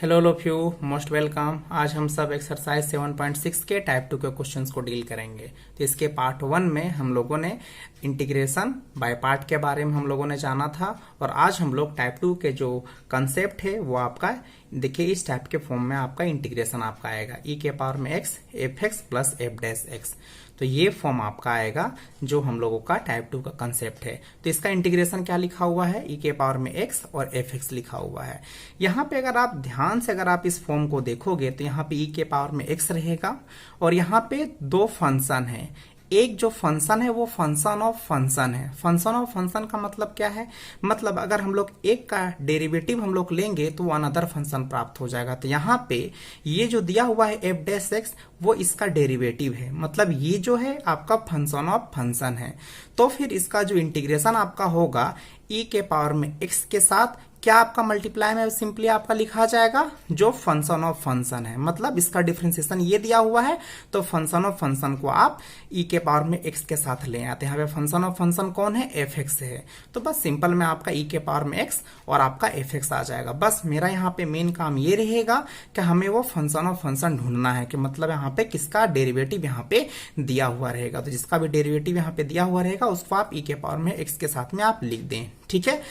Hello all of you, most welcome. आज हम सब एक्सरसाइज 7.6 के टाइप 2 के क्वेश्चंस को डील करेंगे। तो इसके पार्ट 1 में हम लोगों ने इंटीग्रेशन बाय पार्ट के बारे में हम लोगों ने जाना था, और आज हम लोग टाइप 2 के जो कंसेप्ट है वो आपका देखिए इस टाइप के फॉर्म में आपका इंटीग्रेशन आपका आएगा e के पावर में x F x plus F dash x. तो ये फॉर्म आपका आएगा जो हम लोगों का टाइप 2 का कंसेप्ट है। तो इसका इंटीग्रेशन क्या लिखा हुआ है, e के पावर में x और एफ एक्स लिखा हुआ है। यहाँ पे अगर आप ध्यान से अगर आप इस फॉर्म को देखोगे तो यहाँ पे e के पावर में x रहेगा, और यहाँ पे दो फंक्शन है। एक जो फंक्शन है वो फंक्शन ऑफ फंक्शन है। फंक्शन ऑफ फंक्शन का मतलब क्या है, मतलब अगर हम लोग एक का डेरिवेटिव हम लोग लेंगे तो वो अनदर फंक्शन प्राप्त हो जाएगा। तो यहाँ पे ये जो दिया हुआ है एफ डैश एक्स वो इसका डेरिवेटिव है, मतलब ये जो है आपका फंक्शन ऑफ फंक्शन है। तो फिर इसका जो इंटीग्रेशन आपका होगा e के पावर में x के साथ क्या आपका मल्टीप्लाई में सिंपली आपका लिखा जाएगा जो फंक्शन ऑफ फंक्शन है, मतलब इसका डिफरेंशिएशन ये दिया हुआ है तो फंक्शन ऑफ फंक्शन को आप e के पावर में x के साथ ले आते हैं। यहाँ पे फंक्शन ऑफ फंक्शन कौन है, एफ एक्स है। तो बस सिंपल में आपका e के पावर में x और आपका एफ एक्स आ जाएगा। बस मेरा यहाँ पे मेन काम ये रहेगा कि हमें वो फंक्शन ऑफ फंक्शन ढूंढना है कि मतलब यहाँ पे किसका डेरिवेटिव यहाँ पे दिया हुआ रहेगा। तो जिसका भी डेरिवेटिव यहाँ पे दिया हुआ रहेगा उसको आप e के पावर में x के साथ में आप लिख दें, ठीक है।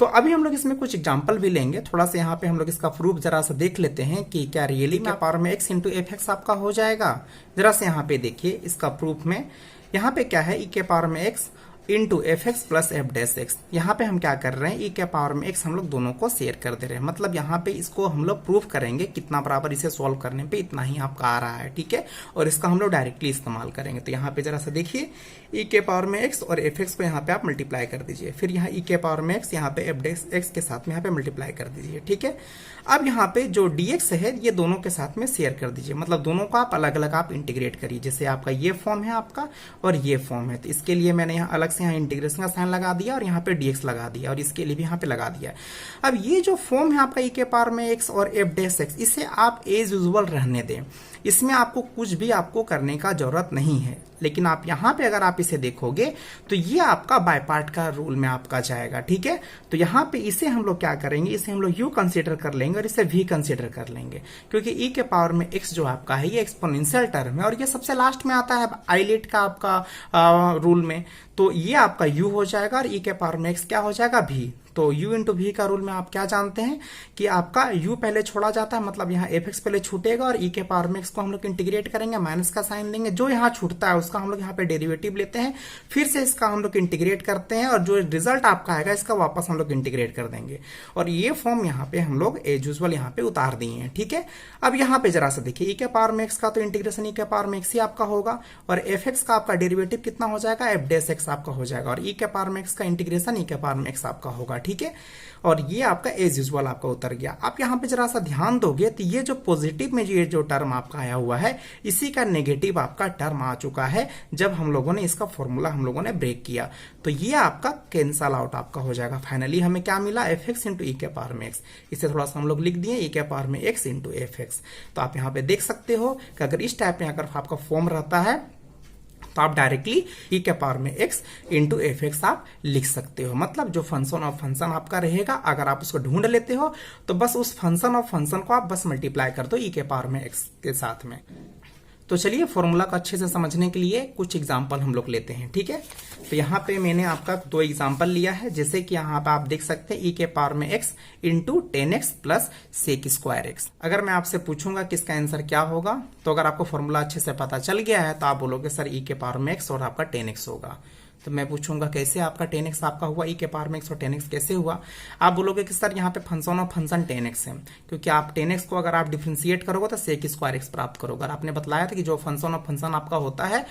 तो अभी हम लोग इसमें कुछ एग्जांपल भी लेंगे, थोड़ा सा यहाँ पे हम लोग इसका प्रूफ जरा सा देख लेते हैं कि क्या रियली में पावर में x इंटू एफ एक्स आपका हो जाएगा। जरा से यहाँ पे देखिए इसका प्रूफ में, यहाँ पे क्या है e के पावर में x into F x plus F dash x. यहाँ पे हम क्या कर रहे हैं, e के पावर में x हम लोग दोनों को शेयर कर दे रहे हैं, मतलब यहाँ पे इसको हम लोग प्रूफ करेंगे कितना बराबर इसे सॉल्व करने पे इतना ही आपका आ रहा है, ठीक है। और इसका हम लोग डायरेक्टली इस्तेमाल करेंगे। तो यहाँ पे जरा सा देखिए e के पावर में x और एफ एक्स को यहाँ पे आप मल्टीप्लाई कर दीजिए, फिर यहाँ e के पावर में x यहाँ पे एफ डैश एक्स के साथ में यहाँ पे मल्टीप्लाई कर दीजिए, ठीक है। अब यहाँ पे जो dx है ये दोनों के साथ में शेयर कर दीजिए, मतलब दोनों को आप अलग अलग आप इंटीग्रेट करिए। जैसे आपका ये फॉर्म है आपका और ये फॉर्म है, तो इसके लिए मैंने यहाँ अलग से यहाँ इंटीग्रेशन का साइन लगा दिया और यहाँ पे dx लगा दिया और इसके लिए भी यहाँ पे लगा दिया। अब ये जो फॉर्म है आपका e के पावर में x और एफ डैश एक्स, इसे आप एज यूजुअल रहने दें, इसमें आपको कुछ भी आपको करने का जरूरत नहीं है। लेकिन आप यहाँ पे अगर आप इसे देखोगे तो ये आपका बाय पार्ट का रूल में आपका जाएगा, ठीक है। तो यहाँ पे इसे हम लोग क्या करेंगे, इसे हम लोग u कंसीडर कर लेंगे और इसे v कंसीडर कर लेंगे, क्योंकि e के पावर में x जो आपका है ये एक्सपोनेंशियल टर्म है और ये सबसे लास्ट में आता है आइलेट का आपका रूल में। तो ये आपका u हो जाएगा और e के पावर में x क्या हो जाएगा, v। तो u इंटू वी का रूल में आप क्या जानते हैं कि आपका u पहले छोड़ा जाता है, मतलब यहाँ एफ एक्स पहले छूटेगा और e के पावर में x को हम लोग इंटीग्रेट करेंगे, माइनस का साइन लेंगे, जो यहाँ छूटता है उसका हम लोग यहाँ पे डेरिवेटिव लेते हैं, फिर से इसका हम लोग इंटीग्रेट करते हैं और जो रिजल्ट आपका आएगा इसका वापस हम लोग इंटीग्रेट कर देंगे। और ये फॉर्म यहाँ पे हम लोग एज यूजुअल यहाँ पे उतार दिए हैं, ठीक है। अब यहाँ पे जरा सा देखिए e के पावर में x का तो इंटीग्रेशन e के पावर में x ही आपका होगा, और एफ एक्स का आपका डेरिवेटिव कितना हो जाएगा, एफ डैश एक्स आपका हो जाएगा, और e के पावर में x का इंटीग्रेशन e के पावर में x आपका होगा, ठीक है। और ये आपका एज यूजुअल आपका उतर गया। आप यहाँ पे जरा सा ध्यान दोगे तो ये जो पॉजिटिव में ये जो टर्म आपका आया हुआ है इसी का नेगेटिव आपका टर्म आ चुका है जब हम लोगों ने इसका फॉर्मूला हम लोगों ने ब्रेक किया। तो ये आपका कैंसल आउट आपका हो जाएगा। फाइनली हमें क्या मिला, एफ एक्स इंटू ई के पावर में एक्स। इसे थोड़ा सा हम लोग लिख दिए e के पावर में x इंटू एफ एक्स। तो आप यहाँ पे देख सकते हो कि अगर इस टाइप में अगर आपका फॉर्म रहता है तो आप डायरेक्टली e के पावर में x इंटू एफ एक्स आप लिख सकते हो, मतलब जो फंक्शन ऑफ फंक्शन आपका रहेगा अगर आप उसको ढूंढ लेते हो तो बस उस फंक्शन ऑफ फंक्शन को आप बस मल्टीप्लाई कर दो e के पावर में x के साथ में। तो चलिए फॉर्मूला को अच्छे से समझने के लिए कुछ एग्जांपल हम लोग लेते हैं, ठीक है। तो यहाँ पे मैंने आपका दो एग्जांपल लिया है, जैसे कि यहाँ पे आप देख सकते हैं e के पावर में x into 10x plus sec square x. अगर मैं आपसे पूछूंगा कि इसका आंसर क्या होगा, तो अगर आपको फॉर्मूला अच्छे से पता चल गया है तो आप बोलोगे सर e के पावर में x और आपका 10x होगा। तो मैं पूछूंगा कैसे आपका 10x आपका हुआ, e के पावर में x और 10x कैसे हुआ। आप बोलोगे कि सर यहाँ पे फंक्शन ऑफ फंक्शन 10x है, क्योंकि आप 10x को अगर आप डिफरेंशिएट करोगे तो सेक स्क्वायर एक्स प्राप्त करोगे। आपने बताया था कि जो फंक्शन ऑफ फंक्शन आपका होता है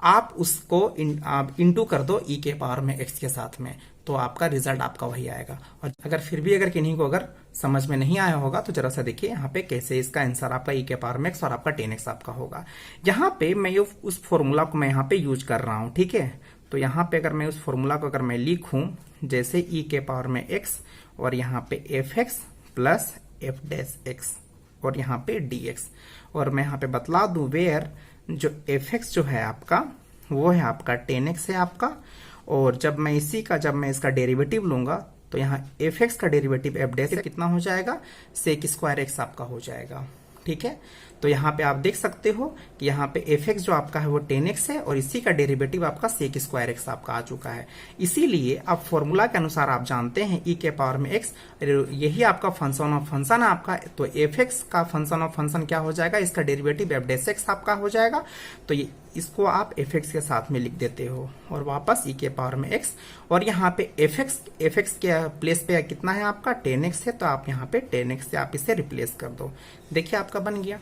आप उसको इंटू कर दो e के पावर में x के साथ में, तो आपका रिजल्ट आपका वही आएगा। और अगर फिर भी अगर किन्हीं को अगर समझ में नहीं आया होगा तो जरा सा देखिए यहाँ पे कैसे इसका आंसर आपका e के पावर में x और आपका 10x आपका होगा। यहाँ पे मैं उस फॉर्मूला को मैं यहाँ पे यूज कर रहा हूँ, ठीक है। तो यहाँ पे अगर मैं उस फॉर्मूला को अगर मैं लिखूं जैसे e के पावर में x और यहाँ पे F x plus F dash x और यहाँ पे dx, और मैं यहाँ पे बतला दूं वेयर जो एफ एक्स जो है आपका वो है आपका 10x है आपका, और जब मैं इसका डेरिवेटिव लूंगा तो यहाँ एफ एक्स का डेरिवेटिव एफ डैश कितना हो जाएगा, सेक स्क्वायर एक्स आपका हो जाएगा। ठीक है, तो यहाँ पे आप देख सकते हो कि यहाँ पे एफ एक्स जो आपका है वो 10x है और इसी का डेरिवेटिव आपका सेक स्क्वायर एक्स आपका आ चुका है। इसीलिए अब फॉर्मूला के अनुसार आप जानते हैं ई के पावर में एक्स, यही आपका फंक्शन ऑफ फंक्शन है आपका। तो एफ एक्स का फंक्शन ऑफ फंक्शन क्या हो जाएगा, इसका डेरिवेटिव एफ डैश एक्स आपका हो जाएगा। तो ये इसको आप एफ एक्स के साथ में लिख देते हो और वापस ई के पावर में एक्स, और यहाँ पे एफ एक्स के प्लेस पे कितना है आपका 10x है, तो आप यहाँ पे 10x से आप इसे रिप्लेस कर दो। देखिए आपका बन गया।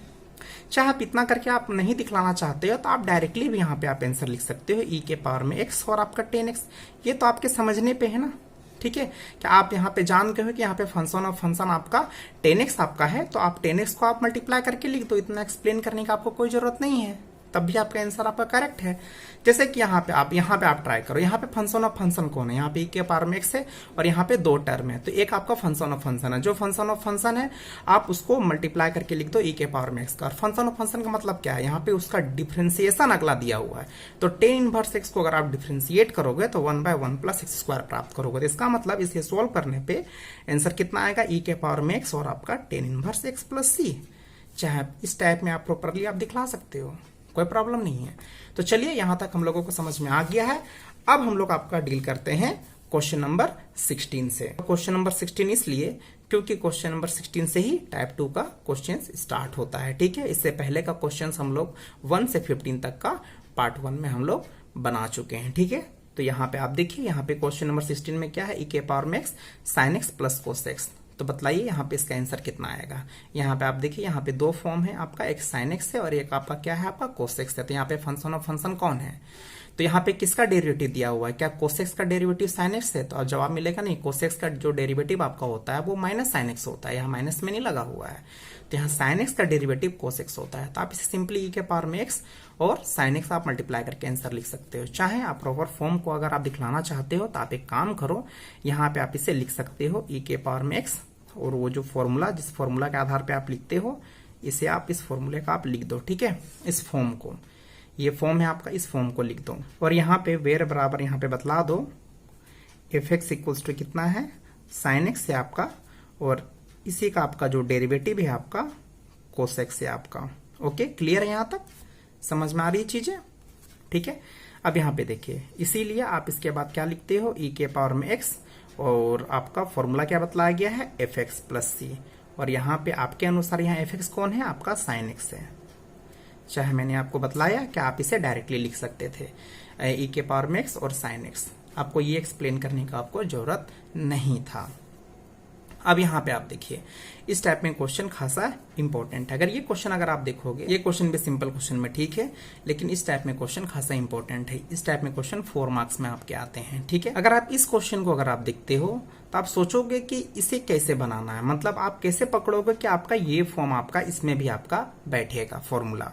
चाहे आप इतना करके आप नहीं दिखलाना चाहते हो तो आप डायरेक्टली भी यहाँ पे आप आंसर लिख सकते हो ई के पावर में एक्स और आपका 10x। ये तो आपके समझने पे है ना। ठीक है, क्या आप यहाँ पे जान गए हो कि यहाँ पे फंक्शन ऑफ फंक्शन आपका 10x आपका है, तो आप 10x को आप मल्टीप्लाई करके लिख दो। इतना एक्सप्लेन करने का आपको कोई जरूरत नहीं है, तब भी आपका आंसर आपका करेक्ट है। जैसे कि यहाँ पे आप ट्राई करो, यहाँ पे फंक्शन ऑफ फंक्शन कौन है, यहाँ पे ई के पावर में एक्स है और यहाँ पे 2 टर्म है। तो एक आपका फंक्शन ऑफ फंक्शन है, जो फंक्शन ऑफ फंक्शन है आप उसको मल्टीप्लाई करके लिख दो ई के पावर में एक्स का। और फंक्शन ऑफ फंक्शन का मतलब क्या है, यहाँ पे उसका डिफ्रेंसिएशन अगला दिया हुआ है। तो टेन इनवर्स एक्स को अगर आप डिफ्रेंशिएट करोगे तो 1/1 + x स्क्वायर प्राप्त करोगे। तो इसका मतलब इसे सोल्व करने पे आंसर कितना आएगा, ई के पावर में एक्स और आपका टेन इनवर्स एक्स प्लस सी। चाहे इस टाइप में आप प्रॉपरली आप दिखला सकते हो, कोई प्रॉब्लम नहीं है। तो चलिए यहां तक हम लोगों को समझ में आ गया है। अब हम लोग आपका डील करते हैं क्वेश्चन नंबर 16 से। क्वेश्चन नंबर 16 इसलिए क्योंकि क्वेश्चन नंबर 16 से ही टाइप 2 का क्वेश्चन स्टार्ट होता है। ठीक है, इससे पहले का क्वेश्चन हम लोग 1 से 15 तक का पार्ट 1 में हम लोग बना चुके हैं। ठीक है, तो यहाँ पे आप देखिए, यहाँ पे क्वेश्चन नंबर 16 में क्या है, ई के पावर में x sine x plus cos x. तो बताइए यहाँ पे इसका आंसर कितना आएगा। यहाँ पे आप देखिए, यहाँ पे 2 फॉर्म है आपका, एक साइन एक्स है और एक आपका क्या है, आपका कोस एक्स है। तो यहाँ पे फंक्शन ऑफ फंक्शन कौन है, तो यहाँ पे किसका डेरिवेटिव दिया हुआ है, क्या कोस एक्स का डेरिवेटिव साइन एक्स है। तो अब जवाब मिलेगा नहीं, कोस एक्स का जो डेरिवेटिव आपका होता है वो माइनस साइन एक्स होता है, यहाँ माइनस में नहीं लगा हुआ है। तो यहाँ साइन एक्स का डेरिवेटिव कोस एक्स होता है। तो आप इसे सिंपली ई के पावर में एक्स और साइन एक्स आप मल्टीप्लाई करके आंसर लिख सकते हो। चाहे आप प्रॉपर फॉर्म को अगर आप दिखलाना चाहते हो तो आप एक काम करो, यहाँ पे आप इसे लिख सकते हो ई के पावर में एक्स, और वो जो फॉर्मूला, जिस फॉर्मूला के आधार पे आप लिखते हो, इसे आप इस फॉर्मूले का आप लिख दो। ठीक है, इस फॉर्म को, ये फॉर्म है आपका, इस फॉर्म को लिख दो। और यहाँ पे वेर बराबर यहाँ पे बतला दो, एफ एक्स इक्वल्स टू कितना है, साइन एक्स है आपका, और इसी का आपका जो डेरिवेटिव है आपका कोस एक्स है आपका। ओके, क्लियर है, यहाँ तक समझ में आ रही है चीजें। ठीक है, अब यहाँ पे देखिए, इसीलिए आप इसके बाद क्या लिखते हो, ई के पावर में एक्स और आपका फॉर्मूला क्या बतलाया गया है, एफ एक्स प्लस सी। और यहाँ पे आपके अनुसार यहाँ एफ एक्स कौन है, आपका साइन एक्स है। चाहे मैंने आपको बतलाया कि आप इसे डायरेक्टली लिख सकते थे, ई के पावर में एक्स और साइन एक्स। आपको ये एक्सप्लेन करने का आपको जरूरत नहीं था। अब यहाँ पे आप देखिए, इस टाइप में क्वेश्चन खासा इंपॉर्टेंट है। अगर ये क्वेश्चन अगर आप देखोगे, ये क्वेश्चन भी सिंपल क्वेश्चन में ठीक है, लेकिन इस टाइप में क्वेश्चन खासा इंपॉर्टेंट है। इस टाइप में क्वेश्चन 4 मार्क्स में आपके आते हैं। ठीक है, अगर आप इस क्वेश्चन को अगर आप देखते हो तो आप सोचोगे कि इसे कैसे बनाना है, मतलब आप कैसे पकड़ोगे कि आपका ये फॉर्म आपका इसमें भी आपका बैठेगा फॉर्मूला।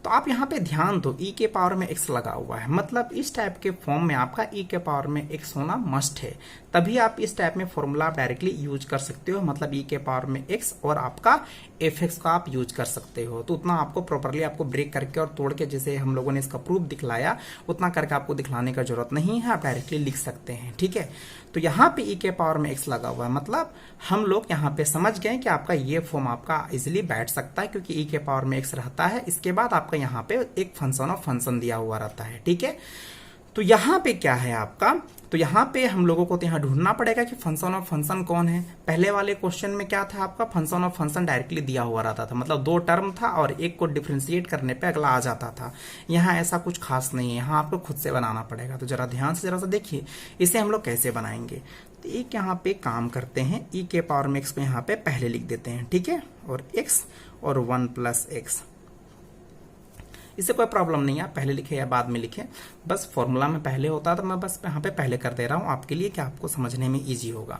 तो आप यहाँ पे ध्यान दो, ई के पावर में एक्स लगा हुआ है, मतलब इस टाइप के फॉर्म में आपका ई के पावर में एक्स होना मस्ट है, तभी आप इस टाइप में फॉर्मूला डायरेक्टली यूज कर सकते हो। मतलब ई के पावर में एक्स और आपका एफ एक्स का आप यूज कर सकते हो। तो उतना आपको प्रॉपरली आपको ब्रेक करके और तोड़ के, जैसे हम लोगों ने इसका प्रूफ दिखलाया, उतना करके आपको दिखलाने का जरूरत नहीं है, आप डायरेक्टली लिख सकते हैं। ठीक है, तो यहाँ पे ई के पावर में एक्स लगा हुआ है, मतलब हम लोग यहाँ पे समझ गए कि आपका ये फॉर्म आपका इजिली बैठ सकता है, क्योंकि ई के पावर में एक्स रहता है। इसके बाद आपका यहाँ पे एक फंक्शन ऑफ फंक्शन दिया हुआ रहता है। ठीक है, तो यहाँ पे क्या है आपका, तो यहाँ पे हम लोगों को तो यहाँ ढूंढना पड़ेगा कि फंक्शन ऑफ फंक्शन कौन है। पहले वाले क्वेश्चन में क्या था, आपका फंक्शन ऑफ फंक्शन डायरेक्टली दिया हुआ रहता था, मतलब 2 टर्म था और एक को डिफ्रेंशिएट करने पे अगला आ जाता था। यहाँ ऐसा कुछ खास नहीं है, यहाँ आपको खुद से बनाना पड़ेगा। तो जरा ध्यान से जरा सा देखिए, इसे हम लोग कैसे बनाएंगे। तो एक यहाँ पे काम करते हैं, ई के पावर में एक्स को यहाँ पे पहले लिख देते हैं। ठीक है, और एक्स और 1 + x, इससे कोई प्रॉब्लम नहीं है, आप पहले लिखे या बाद में लिखे, बस फॉर्मूला में पहले होता है तो मैं बस यहाँ पे पहले कर दे रहा हूँ आपके लिए, कि आपको समझने में इजी होगा।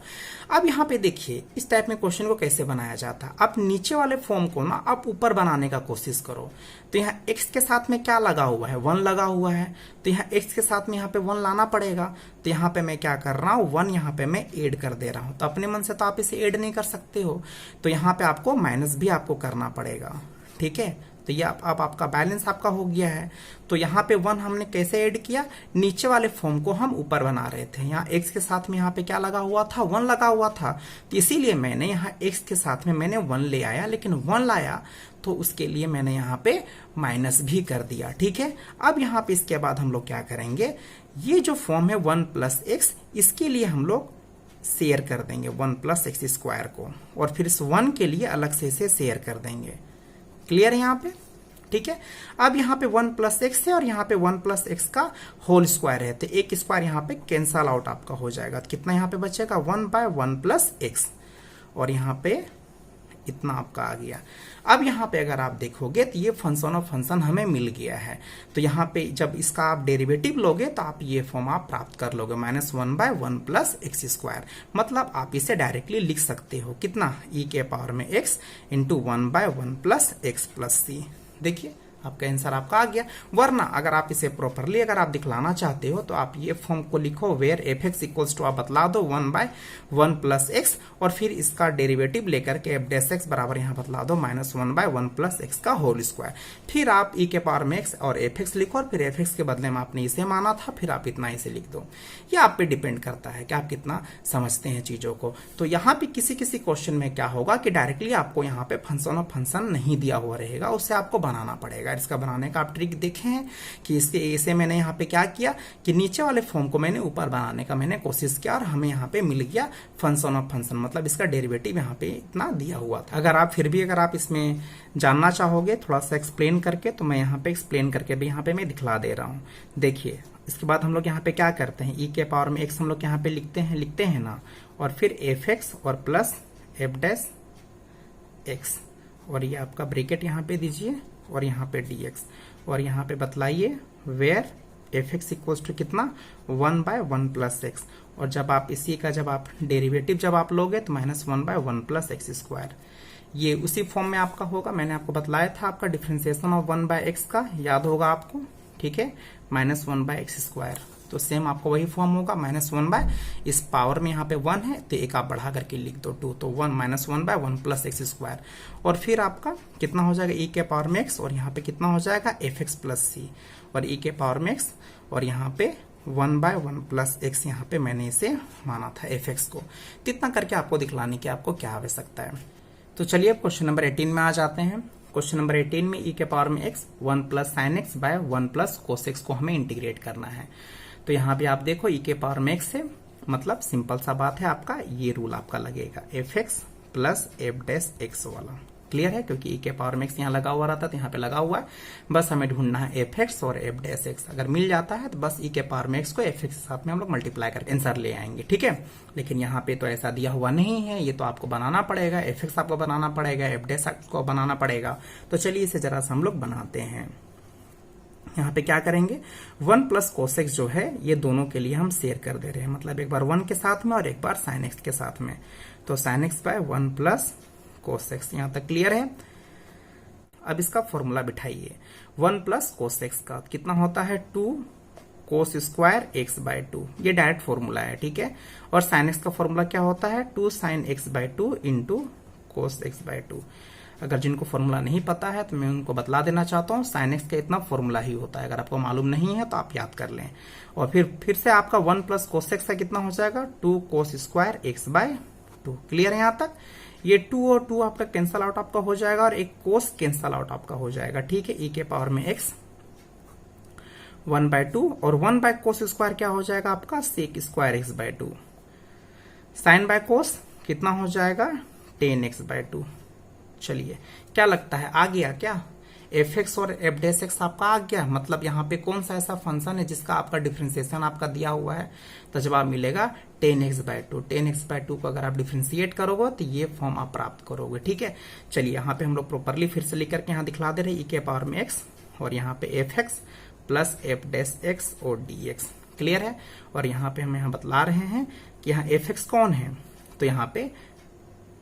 अब यहाँ पे देखिए, इस टाइप में क्वेश्चन को कैसे बनाया जाता है। आप नीचे वाले फॉर्म को ना आप ऊपर बनाने का कोशिश करो। तो यहाँ x के साथ में क्या लगा हुआ है, 1 लगा हुआ है, तो यहाँ x के साथ में यहाँ पे 1 लाना पड़ेगा। तो यहाँ पे मैं क्या कर रहा हूँ, 1 यहाँ पे मैं ऐड कर दे रहा हूँ। तो अपने मन से तो आप इसे ऐड नहीं कर सकते हो, तो यहाँ पे आपको माइनस भी आपको करना पड़ेगा। ठीक है, तो ये अब आपका बैलेंस आपका हो गया है। तो यहाँ पे 1 हमने कैसे ऐड किया, नीचे वाले फॉर्म को हम ऊपर बना रहे थे। यहाँ x के साथ में यहाँ पे क्या लगा हुआ था, 1 लगा हुआ था, तो इसीलिए मैंने यहाँ x के साथ में मैंने 1 ले आया, लेकिन 1 लाया तो उसके लिए मैंने यहाँ पे माइनस भी कर दिया। ठीक है, अब यहाँ पे इसके बाद हम लोग क्या करेंगे, ये जो फॉर्म है 1 प्लस एक्स, इसके लिए हम लोग शेयर कर देंगे 1 प्लस एक्स स्क्वायर को, और फिर इस 1 के लिए अलग से इसे शेयर कर देंगे। क्लियर है यहाँ पे? ठीक है, अब यहाँ पे 1 प्लस एक्स है और यहाँ पे 1 प्लस एक्स का होल स्क्वायर है, तो एक स्क्वायर यहाँ पे कैंसल आउट आपका हो जाएगा। तो कितना यहाँ पे बचेगा, 1 बाय 1 प्लस एक्स, और यहाँ पे इतना आपका आ गया। अब यहाँ पे अगर आप देखोगे तो ये फंक्शन ऑफ फंक्शन हमें मिल गया है। तो यहाँ पे जब इसका आप डेरिवेटिव लोगे तो आप ये फॉर्म आप प्राप्त कर लोगे, -1 बाय 1 प्लस एक्स स्क्वायर। मतलब आप इसे डायरेक्टली लिख सकते हो, कितना, e के पावर में x into 1 by 1 plus x plus c. देखिए आपका आंसर आपका आ गया। वरना अगर आप इसे प्रॉपरली अगर आप दिखलाना चाहते हो तो आप ये फॉर्म को लिखो, where f x equals to, आप बतला दो 1 बाय 1 प्लस एक्स, और फिर इसका डेरिवेटिव लेकर के एफ डैश एक्स बराबर यहाँ बतला दो -1 बाय 1 प्लस एक्स का होल स्क्वायर। फिर आप ई के पावर में एक्स और एफ एक्स लिखो, और फिर एफ एक्स के बदले में आपने इसे माना था, फिर आप इतना इसे लिख दो। ये आप पे डिपेंड करता है कि आप कितना समझते हैं चीजों को। तो यहाँ पे किसी किसी क्वेश्चन में क्या होगा कि डायरेक्टली आपको यहाँ पे फंक्शन ऑफ फंक्शन नहीं दिया हुआ रहेगा, उससे आपको बनाना पड़ेगा। इसका बनाने का आप ट्रिक देखे हैं कि इसे मैंने यहाँ पे क्या किया कि नीचे वाले फॉर्म को मैंने ऊपर बनाने का मैंने कोशिश किया, और हमें यहाँ पे मिल गया फंक्शन ऑफ फंक्शन, मतलब इसका डेरिवेटिव यहाँ पे इतना दिया हुआ था। अगर आप फिर भी अगर आप इसमें जानना चाहोगे थोड़ा सा एक्सप्लेन करके, तो मैं यहाँ पे एक्सप्लेन करके भी यहाँ पे मैं दिखला दे रहा हूँ। देखिए इसके बाद हम लोग यहाँ पे क्या करते हैं, ई के पावर में एक्स हम लोग यहाँ पे लिखते हैं ना, और फिर एफ एक्स और प्लस एफ डैश एक्स, और ये आपका ब्रैकेट यहाँ पे दीजिए, और यहाँ पे dx, और यहाँ पे बतलाइए where f x equals to कितना, 1 बाय 1 प्लस एक्स, और जब आप इसी का जब आप डेरिवेटिव जब आप लोगे तो -1 बाय 1 प्लस एक्स स्क्वायर, ये उसी फॉर्म में आपका होगा। मैंने आपको बतलाया था आपका डिफरेंशिएशन ऑफ 1 बाय एक्स का, याद होगा आपको, ठीक है, -1 बाय एक्स स्क्वायर। तो सेम आपको वही फॉर्म होगा, -1 बाय, इस पावर में यहाँ पे 1 है तो एक आप बढ़ा करके लिख दो 2, तो 1 बाय 1 प्लस एक्स स्क्वायर, और फिर आपका कितना हो जाएगा, ई के पावर में एक्स, और यहाँ पे कितना हो जाएगा एफ एक्स प्लस सी, और ई के पावर में एक्स, और यहाँ पे 1 बाय 1 प्लस एक्स, यहाँ पे मैंने इसे माना था एफ एक्स को। इतना करके आपको दिखलाने की आपको क्या आवश्यकता है। तो चलिए अब क्वेश्चन नंबर 18 में आ जाते हैं। क्वेश्चन नंबर 18 में ई के पावर में x 1 plus sine x by 1 plus cos x को हमें इंटीग्रेट करना है। तो यहाँ पे आप देखो ई के पावर में एक्स है, मतलब सिंपल सा बात है, आपका ये रूल आपका लगेगा F x plus F dash x वाला। क्लियर है, क्योंकि ई के पावर में एक्स यहाँ लगा हुआ रहता है तो यहाँ पे लगा हुआ है, बस हमें ढूंढना है एफ एक्स और एफ डैश एक्स। अगर मिल जाता है तो बस ई के पावर में एक्स को एफ एक्स के साथ में हम लोग मल्टीप्लाई करके आंसर ले आएंगे। ठीक है, लेकिन यहाँ पे तो ऐसा दिया हुआ नहीं है, ये तो आपको बनाना पड़ेगा, एफ एक्स आपको बनाना पड़ेगा, एफ डैश आपको बनाना पड़ेगा। तो चलिए इसे जरा सा हम लोग बनाते हैं। यहाँ पे क्या करेंगे, 1 प्लस कोस एक्स जो है ये दोनों के लिए हम शेयर कर दे रहे हैं, मतलब एक बार 1 के साथ में और एक बार साइन एक्स के साथ में। तो sine x by 1 plus cos x, यहाँ तक क्लियर है। अब इसका फॉर्मूला बिठाइए, 1 प्लस कोस एक्स का कितना होता है 2 कोस स्क्वायर एक्स बाय 2, ये डायरेक्ट फॉर्मूला है। ठीक है, और साइन एक्स का फॉर्मूला क्या होता है 2 sine x by 2 into cos x by 2। अगर जिनको फॉर्मूला नहीं पता है तो मैं उनको बतला देना चाहता हूँ, साइन एक्स का इतना फॉर्मूला ही होता है। अगर आपको मालूम नहीं है तो आप याद कर लें। और फिर से आपका 1 प्लस कोस एक्स का कितना हो जाएगा 2 cos square x by 2। Clear है यहाँ तक? ये 2 और 2 आपका कैंसल आउट आपका हो जाएगा, और एक कोस कैंसल आउट आपका हो जाएगा। ठीक है, ई के पावर में एक्स 1 बाय 2, और 1 बाय कोस स्क्वायर क्या हो जाएगा आपका sec square x by 2। Sine by cos कितना हो जाएगा टेन एक्स बाय 2। चलिए क्या लगता है आ गया क्या, एफ एक्स और एफ डैश एक्स आपका आ गया। मतलब यहाँ पे कौन सा ऐसा फंक्शन है जिसका आपका डिफरेंशिएशन आपका दिया हुआ है, तो जवाब मिलेगा 10x बाय 2। 10x बाय 2 को अगर आप डिफरेंशिएट करोगे तो ये फॉर्म आप प्राप्त करोगे। ठीक है, चलिए यहाँ पे हम लोग प्रॉपरली फिर से लेकर के यहाँ दिखला दे रहे ई के पावर में x, और यहाँ पे F x plus F dash x और डी एक्स। क्लियर है, और यहाँ पे हम यहाँ बतला रहे हैं कि यहाँ एफ एक्स कौन है, तो यहाँ पे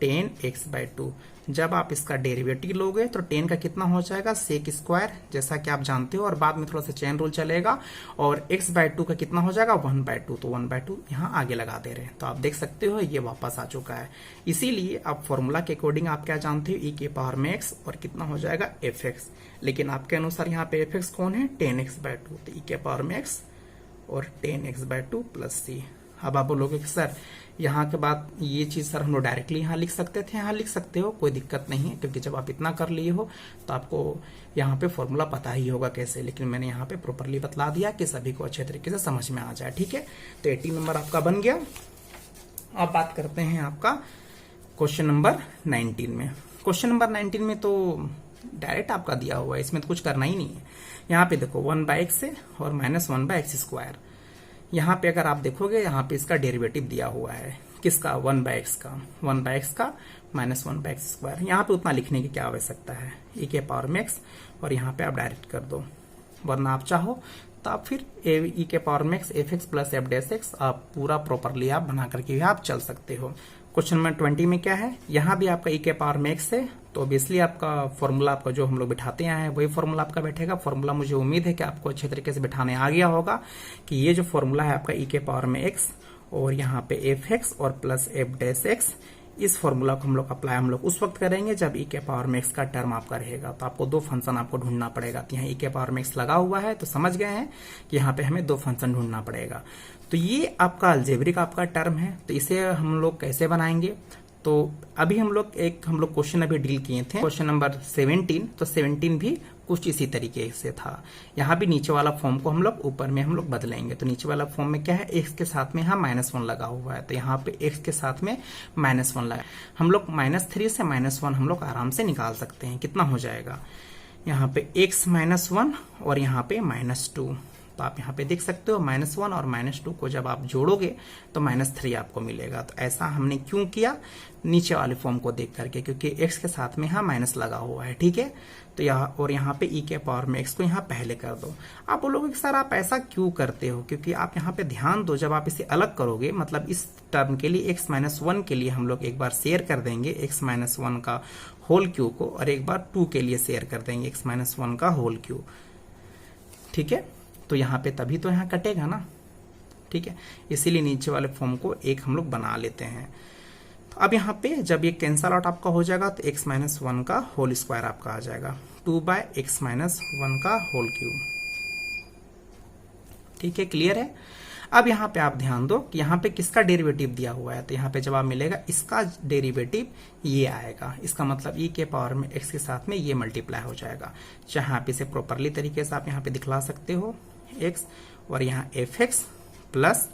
10x/2। जब आप इसका डेरिवेटिव लोगे तो 10 का कितना हो जाएगा सेक स्क्वायर, जैसा कि आप जानते हो, और बाद में थोड़ा सा चेन रूल चलेगा, और x/2 का कितना हो जाएगा 1/2, तो 1/2 यहाँ आगे लगा दे रहे हैं। तो आप देख सकते हो ये वापस आ चुका है। इसीलिए आप फॉर्मूला के अकॉर्डिंग आप क्या जानते हो, e के पावर में x और कितना हो जाएगा fx, लेकिन आपके अनुसार यहाँ पे fx कौन है 10x/2, तो e के पावर में x और 10x/2 प्लस c। अब आप बोलोगे कि सर यहाँ के बाद ये चीज सर हम लोग डायरेक्टली यहाँ लिख सकते थे, यहाँ लिख सकते हो, कोई दिक्कत नहीं है, क्योंकि जब आप इतना कर लिए हो तो आपको यहाँ पे फॉर्मूला पता ही होगा कैसे, लेकिन मैंने यहाँ पे प्रॉपरली बतला दिया कि सभी को अच्छे तरीके से समझ में आ जाए। ठीक है, तो 18 नंबर आपका बन गया। अब बात करते हैं आपका क्वेश्चन नंबर 19 में। क्वेश्चन नंबर 19 में तो डायरेक्ट आपका दिया हुआ है, इसमें तो कुछ करना ही नहीं है। यहाँ पे देखो 1/x है और -1/x²। यहाँ पे अगर आप देखोगे यहाँ पे इसका डेरिवेटिव दिया हुआ है, किसका 1/x का, 1/x का -1/x²। यहाँ पे उतना लिखने की क्या आवश्यकता है, e के पावर में x, और यहाँ पे आप डायरेक्ट कर दो, वरना आप चाहो तो आप फिर e के पावर में x fx प्लस f' आप पूरा प्रॉपरली आप बना करके भी आप चल सकते हो। क्वेश्चन नंबर 20 में क्या है, यहाँ भी आपका e के पावर में x है, तो ऑब्वियसली आपका फॉर्मूला आपका जो हम लोग बिठाते हैं वही फॉर्मूला आपका बैठेगा। फॉर्मूला मुझे उम्मीद है कि आपको अच्छे तरीके से बिठाने आ गया होगा कि ये जो फॉर्मूला है आपका e के पावर में x और यहाँ पे fx और प्लस f', इस फॉर्मूला को हम लोग अप्लाई हम लोग उस वक्त करेंगे जब e के पावर में x का टर्म आपका रहेगा। तो आपको दो फंक्शन आपको ढूंढना पड़ेगा, तो यहाँ e के पावर में x लगा हुआ है, तो समझ गए हैं कि यहाँ पे हमें दो फंक्शन ढूंढना पड़ेगा। तो ये आपका अलजेब्रिक आपका टर्म है, तो इसे हम लोग कैसे बनाएंगे, तो अभी हम लोग क्वेश्चन अभी डील किए थे, क्वेश्चन नंबर 17, तो 17 भी कुछ इसी तरीके से था। यहाँ भी नीचे वाला फॉर्म को हम लोग ऊपर में हम लोग बदलेंगे। तो नीचे वाला फॉर्म में क्या है, x के साथ में यहाँ -1 लगा हुआ है, तो यहाँ पे x के साथ में -1 लगा, हम लोग -3 से -1 हम लोग आराम से निकाल सकते हैं। कितना हो जाएगा, यहाँ पे x -1 और यहाँ पे -2, तो आप यहाँ पे देख सकते हो -1 और -2 को जब आप जोड़ोगे तो -3 आपको मिलेगा। तो ऐसा हमने क्यों किया, नीचे वाले फॉर्म को देख करके, क्योंकि x के साथ में यहाँ माइनस लगा हुआ है। ठीक है, तो यहाँ और यहाँ पे e के पावर में x को यहाँ पहले कर दो। आप बोलोगे कि सर आप ऐसा क्यों करते हो, क्योंकि आप यहाँ पे ध्यान दो, जब आप इसे अलग करोगे, मतलब इस टर्म के लिए x-1 के लिए हम लोग एक बार शेयर कर देंगे x-1 का होल क्यूब को, और एक बार 2 के लिए शेयर कर देंगे x-1 का होल क्यूब। ठीक है, तो यहाँ पे तभी तो यहाँ कटेगा ना। ठीक है, इसीलिए नीचे वाले फॉर्म को एक हम लोग बना लेते हैं। तो अब यहाँ पे जब ये कैंसल आउट आपका हो जाएगा तो x-1 का होल स्क्वायर आपका आ जाएगा, 2/x-1 का होल क्यूब। ठीक है, क्लियर है। अब यहाँ पे आप ध्यान दो कि यहाँ पे किसका डेरिवेटिव दिया हुआ है, तो यहाँ पे जवाब मिलेगा इसका डेरिवेटिव ये आएगा। इसका मतलब e के पावर में x के साथ में ये मल्टीप्लाई हो जाएगा। चाहे आप इसे प्रॉपरली तरीके से आप यहाँ पे दिखला सकते हो, x और यहाँ fx प्लस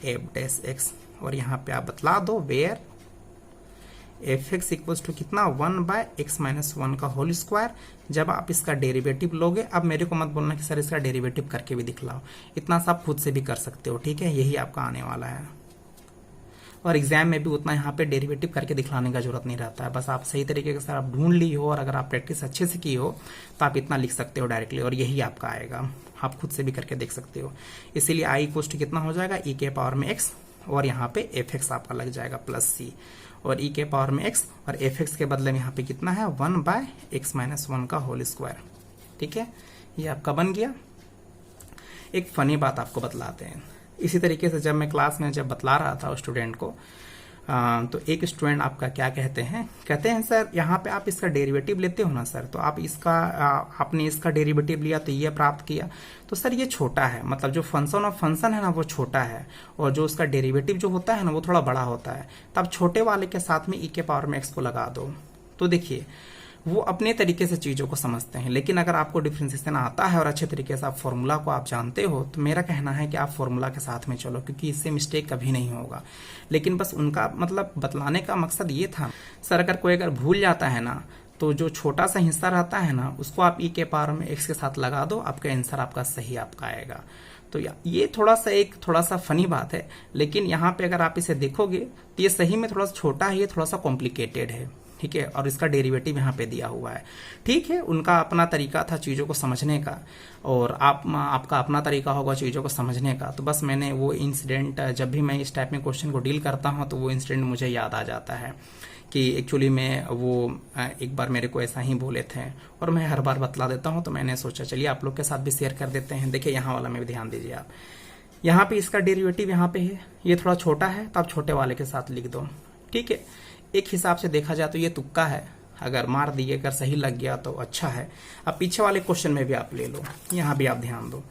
f', और यहाँ पे आप बतला दो वेयर fx इक्वल्स टू कितना 1/x-1 का होल स्क्वायर। जब आप इसका डेरिवेटिव लोगे, अब मेरे को मत बोलना कि सर इसका डेरिवेटिव करके भी दिखलाओ, इतना सा आप खुद से भी कर सकते हो। ठीक है, यही आपका आने वाला है, और एग्जाम में भी उतना यहाँ पे डेरिवेटिव करके दिखलाने का जरूरत नहीं रहता है। बस आप सही तरीके से सर आप ढूंढ ली हो, और अगर आप प्रैक्टिस अच्छे से की हो तो आप इतना लिख सकते हो डायरेक्टली, और यही आपका आएगा। आप खुद से भी करके देख सकते हो। इसीलिए i इक्वल्स टू कितना हो जाएगा, e के पावर में x, और यहाँ पे fx आपका लग जाएगा प्लस c, और e के पावर में x और fx के बदले में यहाँ पे कितना है 1/x-1 का होल स्क्वायर। ठीक है, ये आपका बन गया। एक फनी बात आपको बतलाते हैं। इसी तरीके से जब मैं क्लास में जब बतला रहा था स्टूडेंट को, तो एक स्टूडेंट आपका क्या कहते हैं सर यहाँ पे आप इसका डेरिवेटिव लेते हो ना सर, तो आप इसका आपने इसका डेरिवेटिव लिया तो ये प्राप्त किया, तो सर ये छोटा है, मतलब जो फंक्शन है ना वो छोटा है, और जो उसका डेरिवेटिव जो होता है ना वो थोड़ा बड़ा होता है। तो आप छोटे वाले के साथ में e के पावर में x को लगा दो। तो देखिए वो अपने तरीके से चीजों को समझते हैं, लेकिन अगर आपको डिफरेंशिएशन आता है और अच्छे तरीके से आप फॉर्मूला को आप जानते हो, तो मेरा कहना है कि आप फॉर्मूला के साथ में चलो, क्योंकि इससे मिस्टेक कभी नहीं होगा। लेकिन बस उनका मतलब बतलाने का मकसद ये था, सर अगर भूल जाता है ना, तो जो छोटा सा हिस्सा रहता है ना उसको आप e के पावर में x के साथ लगा दो, आपका आंसर आपका सही आपका आएगा। तो ये थोड़ा सा फनी बात है, लेकिन यहाँ पे अगर आप इसे देखोगे तो ये सही में थोड़ा सा छोटा है, ये थोड़ा सा कॉम्प्लिकेटेड है। ठीक है, और इसका डेरिवेटिव यहाँ पे दिया हुआ है। ठीक है, उनका अपना तरीका था चीज़ों को समझने का, और आपका अपना तरीका होगा चीज़ों को समझने का। तो बस मैंने वो इंसिडेंट, जब भी मैं इस टाइप में क्वेश्चन को डील करता हूँ तो वो इंसिडेंट मुझे याद आ जाता है कि एक्चुअली में वो एक बार मेरे को ऐसा ही बोले थे और मैं हर बार बतला देता हूँ, तो मैंने सोचा चलिए आप लोग के साथ भी शेयर कर देते हैं। देखिए यहाँ वाला में भी ध्यान दीजिए आप, यहाँ पे इसका डेरिवेटिव यहाँ पे है, ये थोड़ा छोटा है तो आप छोटे वाले के साथ लिख दो, ठीक है। एक हिसाब से देखा जाए तो ये तुक्का है, अगर मार दिए, अगर सही लग गया तो अच्छा है। अब पीछे वाले क्वेश्चन में भी आप ले लो, यहाँ भी आप ध्यान दो,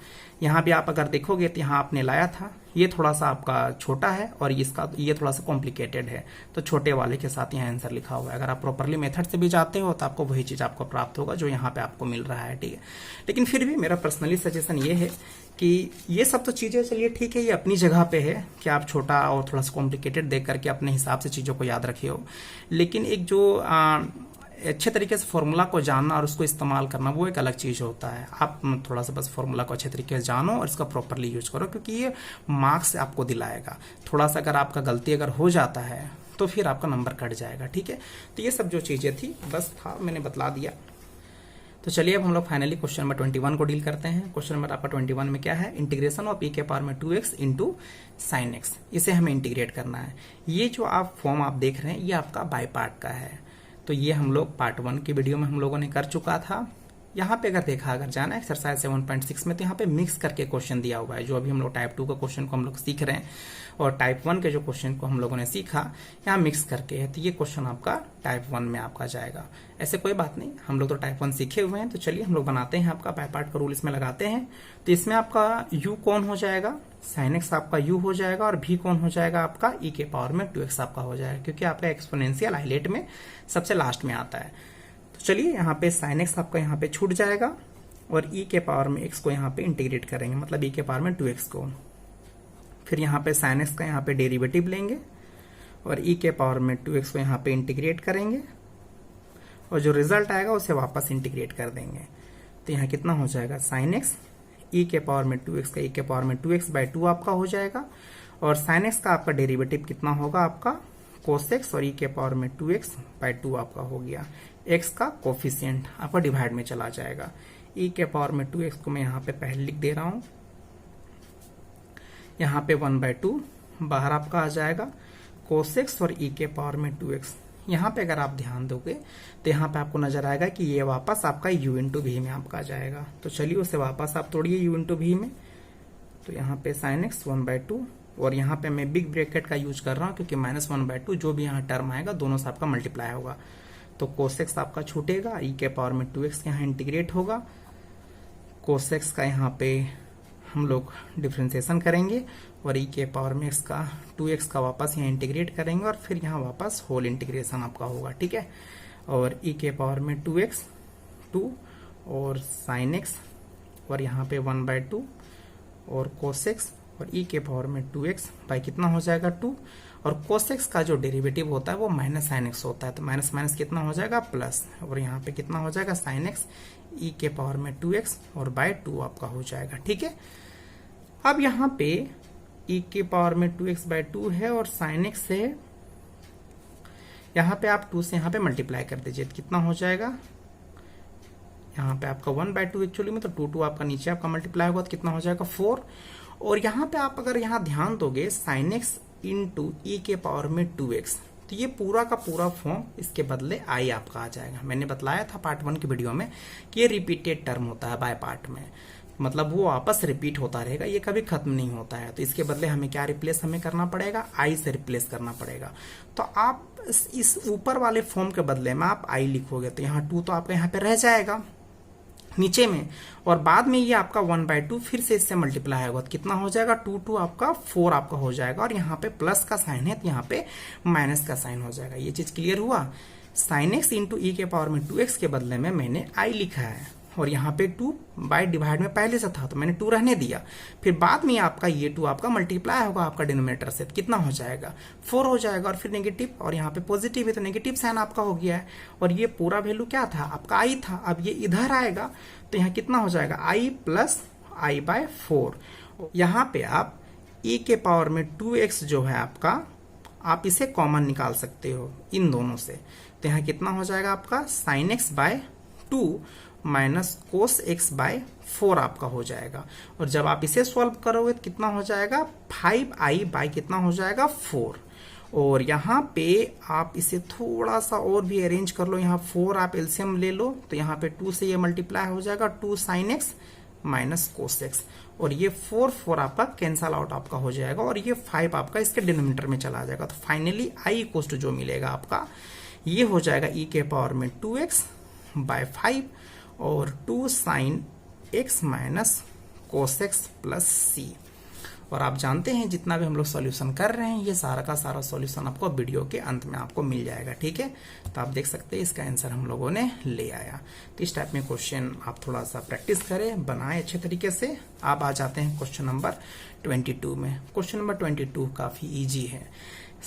यहाँ भी आप अगर देखोगे तो यहाँ आपने लाया था, ये थोड़ा सा आपका छोटा है और इसका ये थोड़ा सा कॉम्प्लिकेटेड है, तो छोटे वाले के साथ यहाँ आंसर लिखा हुआ है। अगर आप प्रॉपरली मेथड से भी जाते हो तो आपको वही चीज आपको प्राप्त होगा जो यहाँ पे आपको मिल रहा है, ठीक है। लेकिन फिर भी मेरा पर्सनली सजेशन ये है कि ये सब तो चीजें चलिए ठीक है, ये अपनी जगह पे है कि आप छोटा और थोड़ा सा कॉम्प्लिकेटेड देख करके अपने हिसाब से चीजों को याद रखे हो, लेकिन एक जो अच्छे तरीके से फॉर्मूला को जानना और उसको इस्तेमाल करना वो एक अलग चीज होता है। आप थोड़ा सा बस फॉर्मूला को अच्छे तरीके से जानो और इसका प्रॉपरली यूज करो, क्योंकि ये मार्क्स आपको दिलाएगा। थोड़ा सा अगर आपका गलती अगर हो जाता है तो फिर आपका नंबर कट जाएगा, ठीक है। तो ये सब जो चीजें थी बस था, मैंने बतला दिया। तो चलिए अब हम लोग फाइनली क्वेश्चन नंबर 21 को डील करते हैं। क्वेश्चन नंबर आपका 21 में क्या है, इंटीग्रेशन ऑफ e के पावर में 2x इंटू साइन एक्स, इसे हमें इंटीग्रेट करना है। ये जो आप फॉर्म आप देख रहे हैं ये आपका बाय पार्ट का है, तो ये हम लोग पार्ट 1 की वीडियो में हम लोगों ने कर चुका था। यहाँ पे अगर देखा, अगर जाना एक्सरसाइज 7.6 में, तो यहाँ पे मिक्स करके क्वेश्चन दिया हुआ है। जो अभी हम लोग टाइप 2 का क्वेश्चन को हम लोग सीख रहे हैं और टाइप 1 के जो क्वेश्चन को हम लोगों ने सीखा यहाँ मिक्स करके है, तो ये क्वेश्चन आपका टाइप 1 में आपका जाएगा। ऐसे कोई बात नहीं, हम लोग तो टाइप 1 सीखे हुए हैं, तो चलिए हम लोग बनाते हैं आपका बाय पार्ट का रूल इसमें लगाते हैं। तो इसमें आपका u कौन हो जाएगा, साइन एक्स आपका u हो जाएगा, और v कौन हो जाएगा आपका e के पावर में 2x आपका हो जाएगा, क्योंकि आपका एक्सपोनेंशियल हाईलाइट में सबसे लास्ट में आता है। तो चलिए यहाँ पे साइन एक्स आपका यहाँ पे छूट जाएगा और e के पावर में x को यहाँ पे इंटीग्रेट करेंगे, मतलब e के पावर में 2x को। फिर यहाँ पे साइन एक्स का यहाँ पे डेरिवेटिव लेंगे और e के पावर में 2x को यहाँ पे इंटीग्रेट करेंगे और जो रिजल्ट आएगा उसे वापस इंटीग्रेट कर देंगे। तो यहाँ कितना हो जाएगा, साइन एक्स e के पावर में 2x का e के पावर में 2x/2 आपका हो जाएगा, और साइन एक्स का आपका डेरिवेटिव कितना होगा आपका कोस एक्स, और e के पावर में 2x/2 आपका हो गया। x का कोफिशिएंट आपका डिवाइड में चला जाएगा। e के पावर में 2x को मैं यहाँ पे पहले लिख दे रहा हूँ, यहाँ पे 1/2 बाहर आपका आ जाएगा, कोस एक्स और e के पावर में 2x। यहाँ पे अगर आप ध्यान दोगे तो यहाँ पे आपको नजर आएगा कि ये वापस आपका u इंटू भी में आपका आ जाएगा। तो चलिए उसे वापस आप तोड़िए u इंटू भी में, तो यहाँ पे साइन एक्स 1/2, और यहाँ पे मैं बिग ब्रैकेट का यूज कर रहा हूँ क्योंकि -1/2 जो भी यहाँ टर्म आएगा दोनों से आपका मल्टीप्लाई होगा। तो कोस एक्स आपका छूटेगा, e के पावर में 2x यहाँ इंटीग्रेट होगा, कोस एक्स का यहाँ पे हम लोग डिफ्रेंसिएशन करेंगे और e के पावर में x का 2x का वापस यहाँ इंटीग्रेट करेंगे और फिर यहाँ वापस होल इंटीग्रेशन आपका होगा, ठीक है। और e के पावर में 2x 2 और साइन एक्स और यहाँ पे 1/2 और कोस एक्स और e के पावर में 2x बाई कितना हो जाएगा 2, और कोस एक्स का जो डेरिवेटिव होता है वो माइनस साइन एक्स होता है, तो माइनस माइनस कितना हो जाएगा प्लस, और यहाँ पे कितना हो जाएगा साइन एक्स e के पावर में 2x और बाय 2 आपका हो जाएगा, ठीक है। अब यहाँ पे e के पावर में 2x/2 है और साइन एक्स है, यहाँ पे आप 2 से यहाँ पे मल्टीप्लाई कर दीजिए तो कितना हो जाएगा, यहाँ पे आपका 1/2 एक्चुअली में, तो 2 आपका नीचे आपका मल्टीप्लाई होगा तो कितना हो जाएगा 4। और यहाँ पे आप अगर यहाँ ध्यान दोगे साइन एक्स इंटू ई के पावर में 2x, तो ये पूरा का पूरा फॉर्म इसके बदले आई आपका आ जाएगा। मैंने बतलाया था पार्ट 1 की वीडियो में कि ये रिपीटेड टर्म होता है बाय पार्ट में, मतलब वो वापस रिपीट होता रहेगा, ये कभी खत्म नहीं होता है। तो इसके बदले हमें क्या रिप्लेस हमें करना पड़ेगा, आई से रिप्लेस करना पड़ेगा। तो आप इस ऊपर वाले फॉर्म के बदले में आप आई लिखोगे तो यहाँ 2 तो आपका यहाँ पे रह जाएगा नीचे में, और बाद में ये आपका 1/2 फिर से इससे मल्टीप्लाई होगा तो कितना हो जाएगा 2 आपका 4 आपका हो जाएगा, और यहाँ पे प्लस का साइन है तो यहाँ पे माइनस का साइन हो जाएगा। ये चीज क्लियर हुआ। साइन एक्स इंटू ई के पावर में 2x के बदले में मैंने आई लिखा है, और यहाँ पे 2 बाय डिवाइड में पहले से था तो मैंने 2 रहने दिया, फिर बाद में आपका ये 2 आपका मल्टीप्लाई होगा आपका डिनोमिनेटर से, कितना हो जाएगा 4 हो जाएगा, और फिर नेगेटिव, और यहाँ पे पॉजिटिव है तो नेगेटिव साइन आपका हो गया है, और ये पूरा वैल्यू क्या था आपका आई था। अब ये इधर आएगा तो यहाँ कितना हो जाएगा आई प्लस आई बाय 4। यहाँ पे आप e के पावर में 2x जो है आपका, आप इसे कॉमन निकाल सकते हो इन दोनों से, तो यहाँ कितना हो जाएगा आपका sine x by 2 minus cos x by 4 आपका हो जाएगा। और जब आप इसे सॉल्व करोगे तो कितना हो जाएगा 5i बाय कितना हो जाएगा 4, और यहाँ पे आप इसे थोड़ा सा और भी अरेंज कर लो, यहाँ 4 आप एलसीएम ले लो तो यहाँ पे 2 से ये मल्टीप्लाई हो जाएगा 2 sin x minus cos x, और ये 4 आपका कैंसल आउट आपका हो जाएगा और ये 5 आपका इसके डिनोमिनेटर में चला जाएगा। तो फाइनली आई इक्वल्स टू जो मिलेगा आपका ये हो जाएगा e के पावर में 2x बाय 5 और 2 sin x minus cos x plus c. और आप जानते हैं जितना भी हम लोग सॉल्यूशन कर रहे हैं ये सारा का सारा सॉल्यूशन आपको वीडियो के अंत में आपको मिल जाएगा, ठीक है। तो आप देख सकते हैं इसका आंसर हम लोगों ने ले आया। तो इस टाइप में क्वेश्चन आप थोड़ा सा प्रैक्टिस करें, बनाएं अच्छे तरीके से। आप आ जाते हैं क्वेश्चन नंबर 22 में। क्वेश्चन नंबर 22 काफी ईजी है।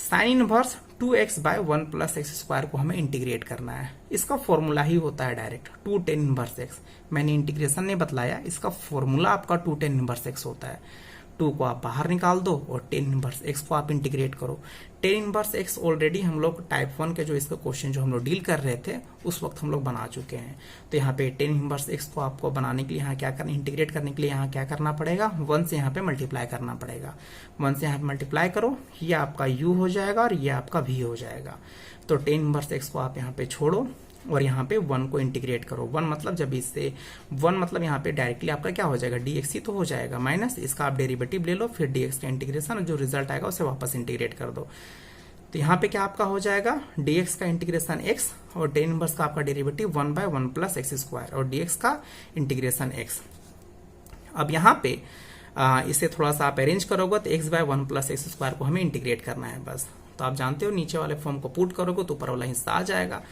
Sine inverse 2x by 1 plus x square को हमें इंटीग्रेट करना है। इसका फॉर्मूला ही होता है डायरेक्ट 2 tan इनवर्स x। मैंने इंटीग्रेशन नहीं बतलाया, इसका फॉर्मूला आपका 2 tan इनवर्स x होता है। 2 को आप बाहर निकाल दो और tan इनवर्स x को आप इंटीग्रेट करो। tan इनवर्स x ऑलरेडी हम लोग टाइप 1 के जो इसका क्वेश्चन जो हम लोग डील कर रहे थे उस वक्त हम लोग बना चुके हैं। तो यहाँ पे tan इनवर्स x को आपको बनाने के लिए यहाँ क्या करना, इंटीग्रेट करने के लिए यहाँ क्या करना पड़ेगा, 1 से यहाँ पे मल्टीप्लाई करना पड़ेगा। 1 से यहाँ पे मल्टीप्लाई करो, ये आपका u हो जाएगा और ये आपका v हो जाएगा। तो tan इनवर्स x को आप यहाँ पे छोड़ो और यहाँ पे 1 को इंटीग्रेट करो। 1 मतलब जब इससे 1 मतलब यहाँ पे डायरेक्टली आपका क्या हो जाएगा, dx ही तो हो जाएगा, माइनस इसका आप डेरिवेटिव ले लो, फिर dx का इंटीग्रेशन और जो रिजल्ट आएगा उसे वापस इंटीग्रेट कर दो। तो यहाँ पे क्या आपका हो जाएगा, dx का इंटीग्रेशन x और tan इनवर्स का आपका derivative 1 by 1 plus x square और dx का इंटीग्रेशन x। अब यहाँ पे इसे थोड़ा सा आप अरेंज करोगे तो x by 1 plus x square को हमें इंटीग्रेट करना है बस। तो आप जानते हो नीचे वाले फॉर्म को पुट करोगे तो ऊपर वाला हिस्सा आ जाएगा।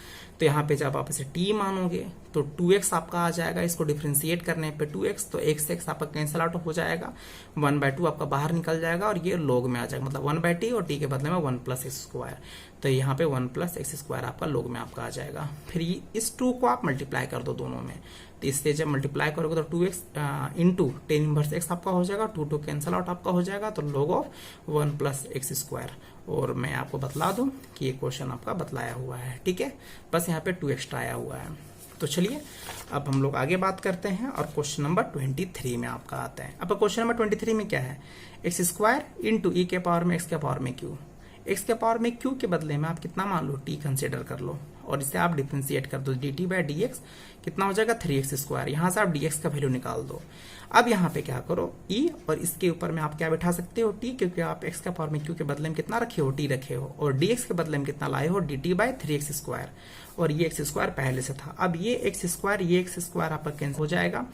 तो यहाँ पे जब आप इसे t मानोगे तो 2x आपका आ जाएगा, इसको डिफरेंशिएट करने पे 2x, तो x आपका कैंसिल आउट हो जाएगा, 1/2 आपका बाहर निकल जाएगा और ये log में आ जाएगा, मतलब 1/t और t के बदले में 1 प्लस एक्स स्क्वायर। तो यहाँ पे 1 प्लस एक्स स्क्वायर आपका log में आपका आ जाएगा। फिर इस 2 को आप मल्टीप्लाई कर दो दोनों में, तो इससे जब मल्टीप्लाई करोगे तो 2x into tan inverse x आपका हो जाएगा, 2 कैंसिल आउट आपका हो जाएगा, तो log of 1 plus x square. और मैं आपको बतला दूं कि ये क्वेश्चन आपका बतलाया हुआ है, ठीक है, बस यहाँ पे 2 एक्स्ट्रा आया हुआ है। तो चलिए अब हम लोग आगे बात करते हैं और क्वेश्चन नंबर 23 में आपका आता है। अब क्वेश्चन नंबर 23 में क्या है, एक्स स्क्वायर इंटू ई के पावर में एक्स के पावर में क्यू। एक्स के पावर में क्यू के बदले में आप कितना मान लो, टी कंसिडर कर लो और इसे आप डिफरेंशिएट कर दो, D T by D x कितना हो जाएगा 3x स्क्वायर। यहाँ से आप dx का वैल्यू निकाल दो। अब यहाँ पे क्या करो, e और इसके ऊपर में आप क्या बैठा सकते हो, t, क्योंकि आप x का पावर में q के बदले में कितना रखे हो, t रखे हो, और dx के बदले में कितना लाए हो, dt बाई 3x स्क्वायर, और ये x स्क्वायर पहले से था। अब ये x स्क्वायर आपका कैंसिल हो जाएगा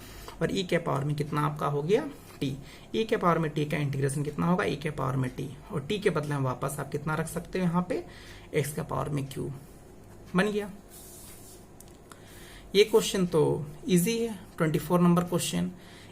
और e के पावर में कितना आपका हो गया t। e के पावर में t का इंटीग्रेशन कितना होगा, e के पावर में t, और t के बदले में वापस आप कितना रख सकते हो यहाँ पे, x का पावर में q। बन गया। ये क्वेश्चन तो इजी है। 24 नंबर क्वेश्चन,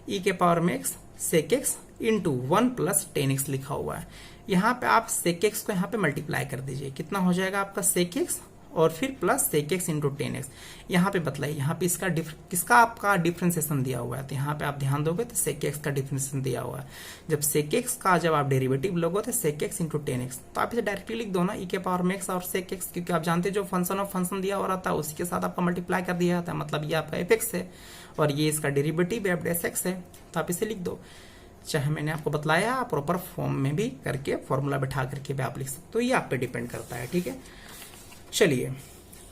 e के पावर में x sec x into 1 plus tan x लिखा हुआ है। यहाँ पे आप sec x को यहाँ पे मल्टीप्लाई कर दीजिए, कितना हो जाएगा आपका sec x और फिर plus sec x into tan x। यहाँ पे बताइए, यहाँ पे इसका किसका आपका डिफरेंशिएशन दिया हुआ है, तो यहाँ पे आप ध्यान दोगे तो sec x का डिफरेंशिएशन दिया हुआ है। जब sec x का जब आप डेरिवेटिव लोगे तो sec x into tan x, तो आप इसे डायरेक्टली लिख दो ना, e के पावर में x और sec x, क्योंकि आप जानते हैं जो फंक्शन ऑफ फंक्शन दिया हो रहा था उसी के साथ आपका मल्टीप्लाई कर दिया जाता है, मतलब ये आपका fx है और ये इसका डेरिवेटिव f(x) है, तो आप इसे लिख दो। चाहे मैंने आपको बतलाया प्रॉपर फॉर्म में भी करके फॉर्मूला बैठा करके भी आप लिख सकते हो, ये आप पे डिपेंड करता है, ठीक है। चलिए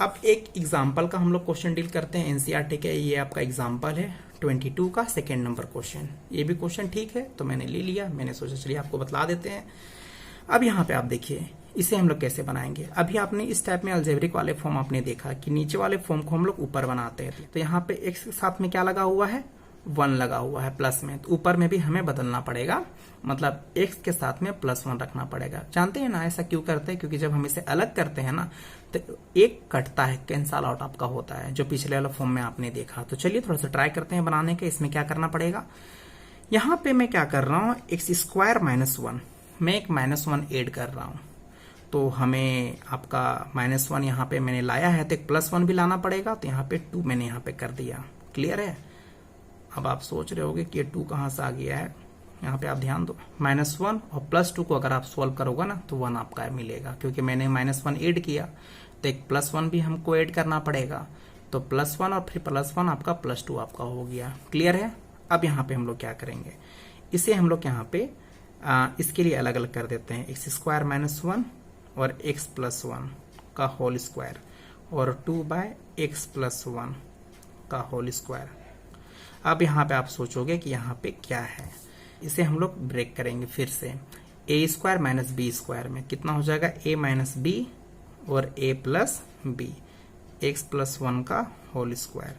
अब एक एग्जाम्पल का हम लोग क्वेश्चन डील करते हैं, एनसीईआरटी के, ये आपका एग्जाम्पल है 22 का 2nd नंबर क्वेश्चन। ये भी क्वेश्चन ठीक है तो मैंने ले लिया, मैंने सोचा चलिए आपको बतला देते हैं। अब यहाँ पे आप देखिए इसे हम लोग कैसे बनाएंगे। अभी आपने इस टाइप में अलजेब्रिक वाले फॉर्म आपने देखा कि नीचे वाले फॉर्म को हम लोग ऊपर बनाते हैं, तो यहाँ पे x के साथ में क्या लगा हुआ है, 1 लगा हुआ है प्लस में, तो ऊपर में भी हमें बदलना पड़ेगा, मतलब x के साथ में +1 रखना पड़ेगा। जानते हैं ना ऐसा क्यों करते हैं, क्योंकि जब हम इसे अलग करते हैं ना तो एक कटता है, कैंसल आउट आपका होता है, जो पिछले वाला फॉर्म में आपने देखा। तो चलिए थोड़ा सा ट्राई करते हैं बनाने के। इसमें क्या करना पड़ेगा, यहाँ पे मैं क्या कर रहा हूँ, एक्स स्क्वायर -1, मैं एक -1 ऐड कर रहा हूँ, तो हमें आपका -1 यहाँ पे मैंने लाया है तो एक +1 भी लाना पड़ेगा, तो यहाँ पे 2 मैंने यहाँ पे कर दिया। क्लियर है। अब आप सोच रहे होगे कि ये 2 कहाँ से आ गया है, यहाँ पे आप ध्यान दो, -1 और +2 को अगर आप सॉल्व करोगे ना तो 1 आपका मिलेगा, क्योंकि मैंने -1 ऐड किया तो एक +1 भी हमको ऐड करना पड़ेगा, तो +1 और फिर +1 आपका +2 आपका हो गया। क्लियर है। अब यहाँ पे हम लोग क्या करेंगे, इसे हम लोग यहाँ पे इसके लिए अलग अलग कर देते हैं, x² -1 और x प्लस 1 का होल स्क्वायर और 2/x प्लस 1 का होल स्क्वायर। अब यहाँ पे आप सोचोगे कि यहाँ पे क्या है, इसे हम लोग ब्रेक करेंगे फिर से। a square minus B square में कितना हो जाएगा, a माइनस बी और a plus B, x plus 1 का होल स्क्वायर,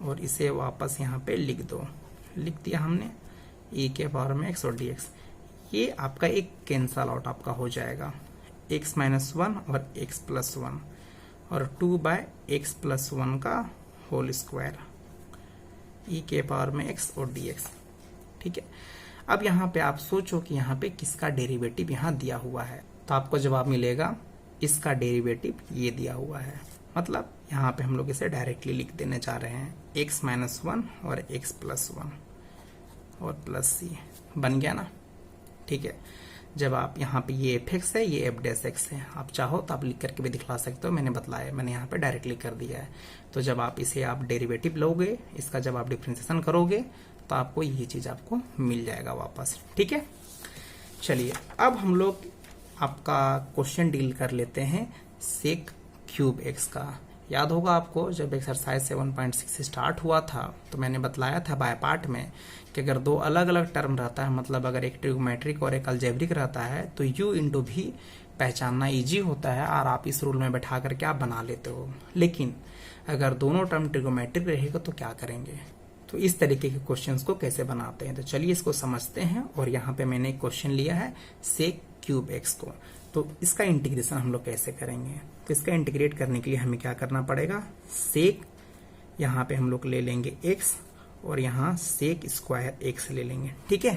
और इसे वापस यहाँ पे लिख दो, लिख दिया हमने e के पावर में x और dx। ये आपका एक कैंसल आउट आपका हो जाएगा, x माइनस 1 और x प्लस 1 और 2/x प्लस 1 का होल स्क्वायर, e के पावर में x और dx। ठीक है, अब यहाँ पे आप सोचो कि यहाँ पे किसका डेरिवेटिव यहाँ दिया हुआ है, तो आपको जवाब मिलेगा इसका डेरिवेटिव ये दिया हुआ है। मतलब यहाँ पे हम लोग इसे डायरेक्टली लिख देने जा रहे हैं, x माइनस 1 और x प्लस 1 और प्लस c, बन गया ना। ठीक है, जब आप यहाँ पे ये f(x) है, ये f'(x) है, आप चाहो तो आप लिख करके भी दिखला सकते हो, मैंने बतलाया, मैंने यहाँ पे डायरेक्टली कर दिया है। तो जब आप इसे आप डेरिवेटिव लोगे, इसका जब आप डिफरेंशिएशन करोगे तो आपको ये चीज आपको मिल जाएगा वापस। ठीक है, चलिए अब हम लोग आपका क्वेश्चन डील कर लेते हैं सेक क्यूब एक्स का। याद होगा आपको जब एक्सरसाइज 7.6 स्टार्ट हुआ था तो मैंने बतलाया था बाय पार्ट में कि अगर दो अलग अलग टर्म रहता है, मतलब अगर एक ट्रिगोमेट्रिक और एक अलजेब्रिक रहता है, तो u इंटू भी पहचानना इजी होता है और आप इस रूल में बैठा करके आप बना लेते हो। लेकिन अगर दोनों टर्म ट्रिगोमेट्रिक रहेगा तो क्या करेंगे, तो इस तरीके के क्वेश्चंस को कैसे बनाते हैं, तो चलिए इसको समझते हैं। और यहाँ पे मैंने एक क्वेश्चन लिया है सेक क्यूब एक्स को, तो इसका इंटीग्रेशन हम लोग कैसे करेंगे। तो इसका इंटीग्रेट करने के लिए हमें क्या करना पड़ेगा, सेक यहाँ पे हम लोग ले लेंगे x और यहाँ सेक स्क्वायर x ले लेंगे। ठीक है,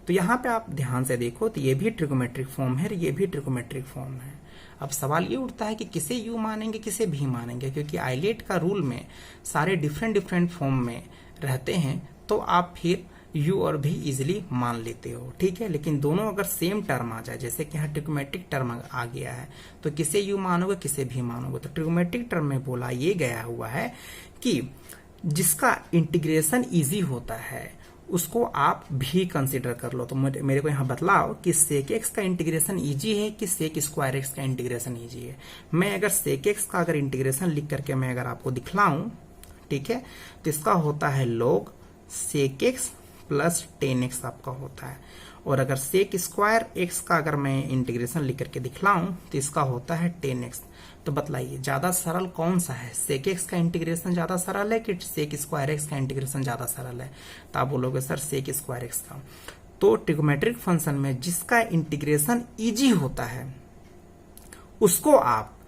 तो यहाँ पे आप ध्यान से देखो तो ये भी ट्रिगोमेट्रिक फॉर्म है, ये भी ट्रिगोमेट्रिक फॉर्म है। अब सवाल ये उठता है कि किसे u मानेंगे किसे भी मानेंगे, क्योंकि आइलेट का रूल में सारे डिफरेंट डिफरेंट फॉर्म में रहते हैं, तो आप फिर u और भी इजिली मान लेते हो। ठीक है, लेकिन दोनों अगर सेम टर्म आ जाए, जैसे कि यहाँ ट्रिगोमेट्रिक टर्म आ गया है, तो किसे u मानोगे किसे भी मानोगे। तो ट्रिगोमेट्रिक टर्म में बोला ये गया हुआ है कि जिसका इंटीग्रेशन इजी होता है उसको आप भी कंसीडर कर लो। तो मेरे को यहाँ बतलाओ कि सेक एक्स का इंटीग्रेशन इजी है कि सेक स्क्वायर एक्स का इंटीग्रेशन इजी है। मैं अगर सेक एक्स का अगर इंटीग्रेशन लिख करके मैं अगर आपको दिखलाऊं, ठीक है, तो इसका होता है log sec x plus 10x आपका होता है। और अगर सेक स्क्वायर एक्स का अगर मैं इंटीग्रेशन लिख करके दिखलाऊं तो इसका होता है 10x। तो बतलाइए ज्यादा सरल कौन सा है, सेक एक्स का इंटीग्रेशन ज्यादा सरल है कि सेक स्क्वायर एक्स का इंटीग्रेशन ज्यादा सरल है। तो आप बोलोगे सर सेक स्क्वायर एक्स का। तो ट्रिगोमेट्रिक फंक्शन में जिसका इंटीग्रेशन इजी होता है उसको आप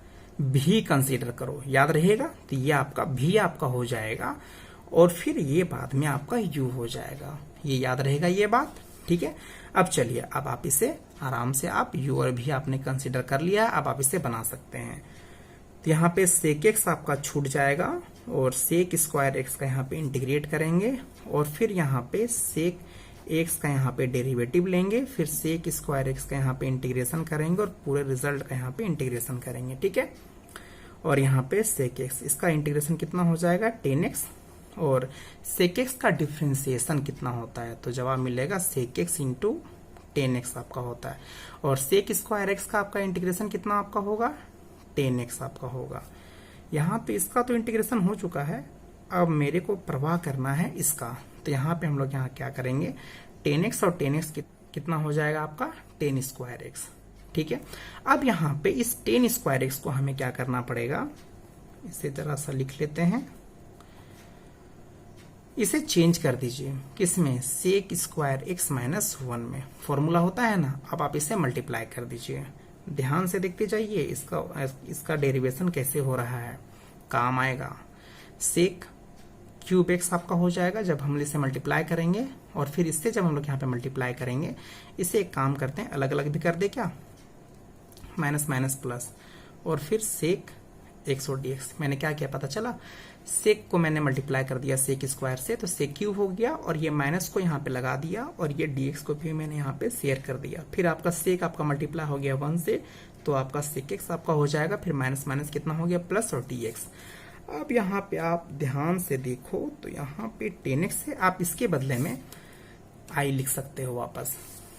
भी कंसीडर करो, याद रहेगा। तो ये आपका भी आपका हो जाएगा और फिर ये बाद में आपका u हो जाएगा, ये याद रहेगा ये बात। ठीक है, अब चलिए अब आप इसे आराम से आप u और भी आपने कंसीडर कर लिया, अब आप इसे बना सकते हैं। तो यहाँ पे सेक एक्स आपका छूट जाएगा और सेक स्क्वायर एक्स का यहाँ पे इंटीग्रेट करेंगे और फिर यहाँ पे सेक एक्स का यहाँ पे डेरिवेटिव लेंगे, फिर सेक स्क्वायर एक्स का यहाँ पे इंटीग्रेशन करेंगे और पूरे रिजल्ट का यहाँ पे इंटीग्रेशन करेंगे। ठीक है, और यहाँ पे सेक एक्स, इसका इंटीग्रेशन कितना हो जाएगा 10x, और सेक एक्स का डिफरेंशिएशन कितना होता है, तो जवाब मिलेगा सेक एक्स इंटू 10x आपका होता है। और सेक स्क्वायर एक्स का आपका इंटीग्रेशन कितना आपका होगा 10x आपका होगा। यहाँ पे इसका तो इंटीग्रेशन हो चुका है, अब मेरे को परवाह करना है इसका। तो यहाँ पे हम लोग यहाँ क्या करेंगे 10x और 10x कितना हो जाएगा आपका 10 स्क्वायर एक्स। ठीक है, अब यहाँ पे इस 10 स्क्वायर एक्स को हमें क्या करना पड़ेगा, इसे जरा सा लिख लेते हैं, इसे चेंज कर दीजिए किसमें सेक स्क्वायर एक्स माइनस 1 में, फॉर्मूला होता है ना। अब आप इसे मल्टीप्लाई कर दीजिए, ध्यान से देखते जाइए इसका डेरिवेशन कैसे हो रहा है, काम आएगा। सेक क्यूब एक्स आपका हो जाएगा जब हम इसे मल्टीप्लाई करेंगे, और फिर इससे जब हम लोग यहाँ पे मल्टीप्लाई करेंगे, इसे एक काम करते हैं अलग अलग भी कर दे क्या, माइनस माइनस प्लस, और फिर सेक एक्स और dx। मैंने क्या किया पता चला, सेक को मैंने मल्टीप्लाई कर दिया सेक स्क्वायर से, तो सेक क्यूब हो गया, और ये माइनस को यहाँ पे लगा दिया, और ये dx को भी मैंने यहाँ पे शेयर कर दिया। फिर आपका सेक आपका मल्टीप्लाई हो गया 1 से, तो आपका सेक एक्स आपका हो जाएगा, फिर माइनस माइनस कितना हो गया प्लस और dx। अब यहाँ पे आप ध्यान से देखो तो यहाँ पे 10x है, आप इसके बदले में i लिख सकते हो वापस।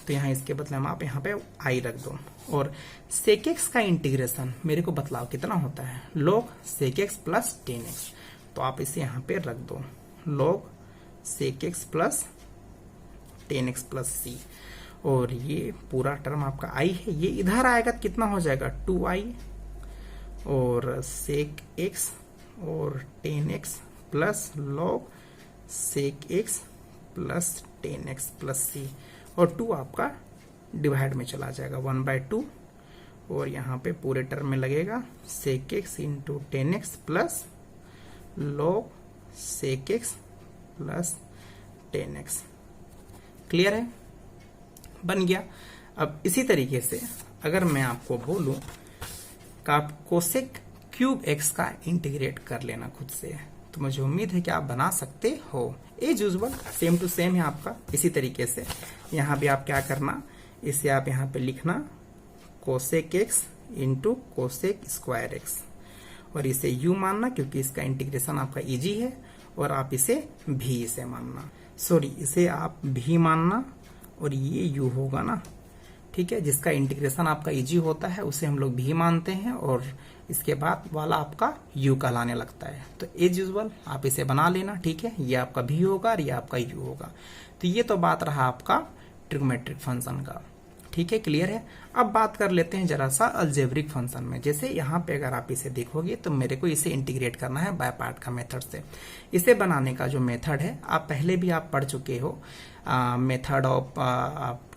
तो यहाँ इसके बदले में आप यहाँ पे आई रख दो। और सेक एक्स का इंटीग्रेशन मेरे को बतलाओ कितना होता है, log sec x plus ten x. तो आप इसे यहाँ पे रख दो, log sec x plus ten x plus c. और ये पूरा टर्म आपका आई है, ये इधर आएगा तो कितना हो जाएगा 2i और सेक एक्स और ten x plus log sec x plus ten x plus c. और 2 आपका डिवाइड में चला जाएगा 1/2 और यहाँ पे पूरे टर्म में लगेगा sec x into tan x plus log sec x plus ten x. Clear है, बन गया। अब इसी तरीके से अगर मैं आपको बोलूं कि आप कोसेक क्यूब एक्स का इंटीग्रेट कर लेना खुद से, तो मुझे उम्मीद है कि आप बना सकते हो। As usual same to same है आपका। इसी तरीके से यहाँ भी आप क्या करना, इसे आप यहाँ पे लिखना cosec x into cosec square x और इसे यू मानना क्योंकि इसका इंटीग्रेशन आपका इजी है, और आप इसे भी इसे मानना, सॉरी इसे आप भी मानना और ये यू होगा ना, ठीक है। जिसका इंटीग्रेशन आपका इजी होता है उसे हम लोग भी मानते हैं और इसके बाद वाला आपका यू कहलाने लगता है। तो एज यूजुअल आप इसे बना लेना, ठीक है। ये आपका भी होगा और ये आपका यू होगा। तो ये तो बात रहा आपका ट्रिग्नोमेट्रिक फंक्शन का, ठीक है, क्लियर है। अब बात कर लेते हैं जरा सा अलजेब्रिक फंक्शन में। जैसे यहाँ पे अगर आप इसे देखोगे तो मेरे को इसे इंटीग्रेट करना है बाय पार्ट का मेथड से। इसे बनाने का जो मेथड है आप पहले भी आप पढ़ चुके हो, मेथड ऑफ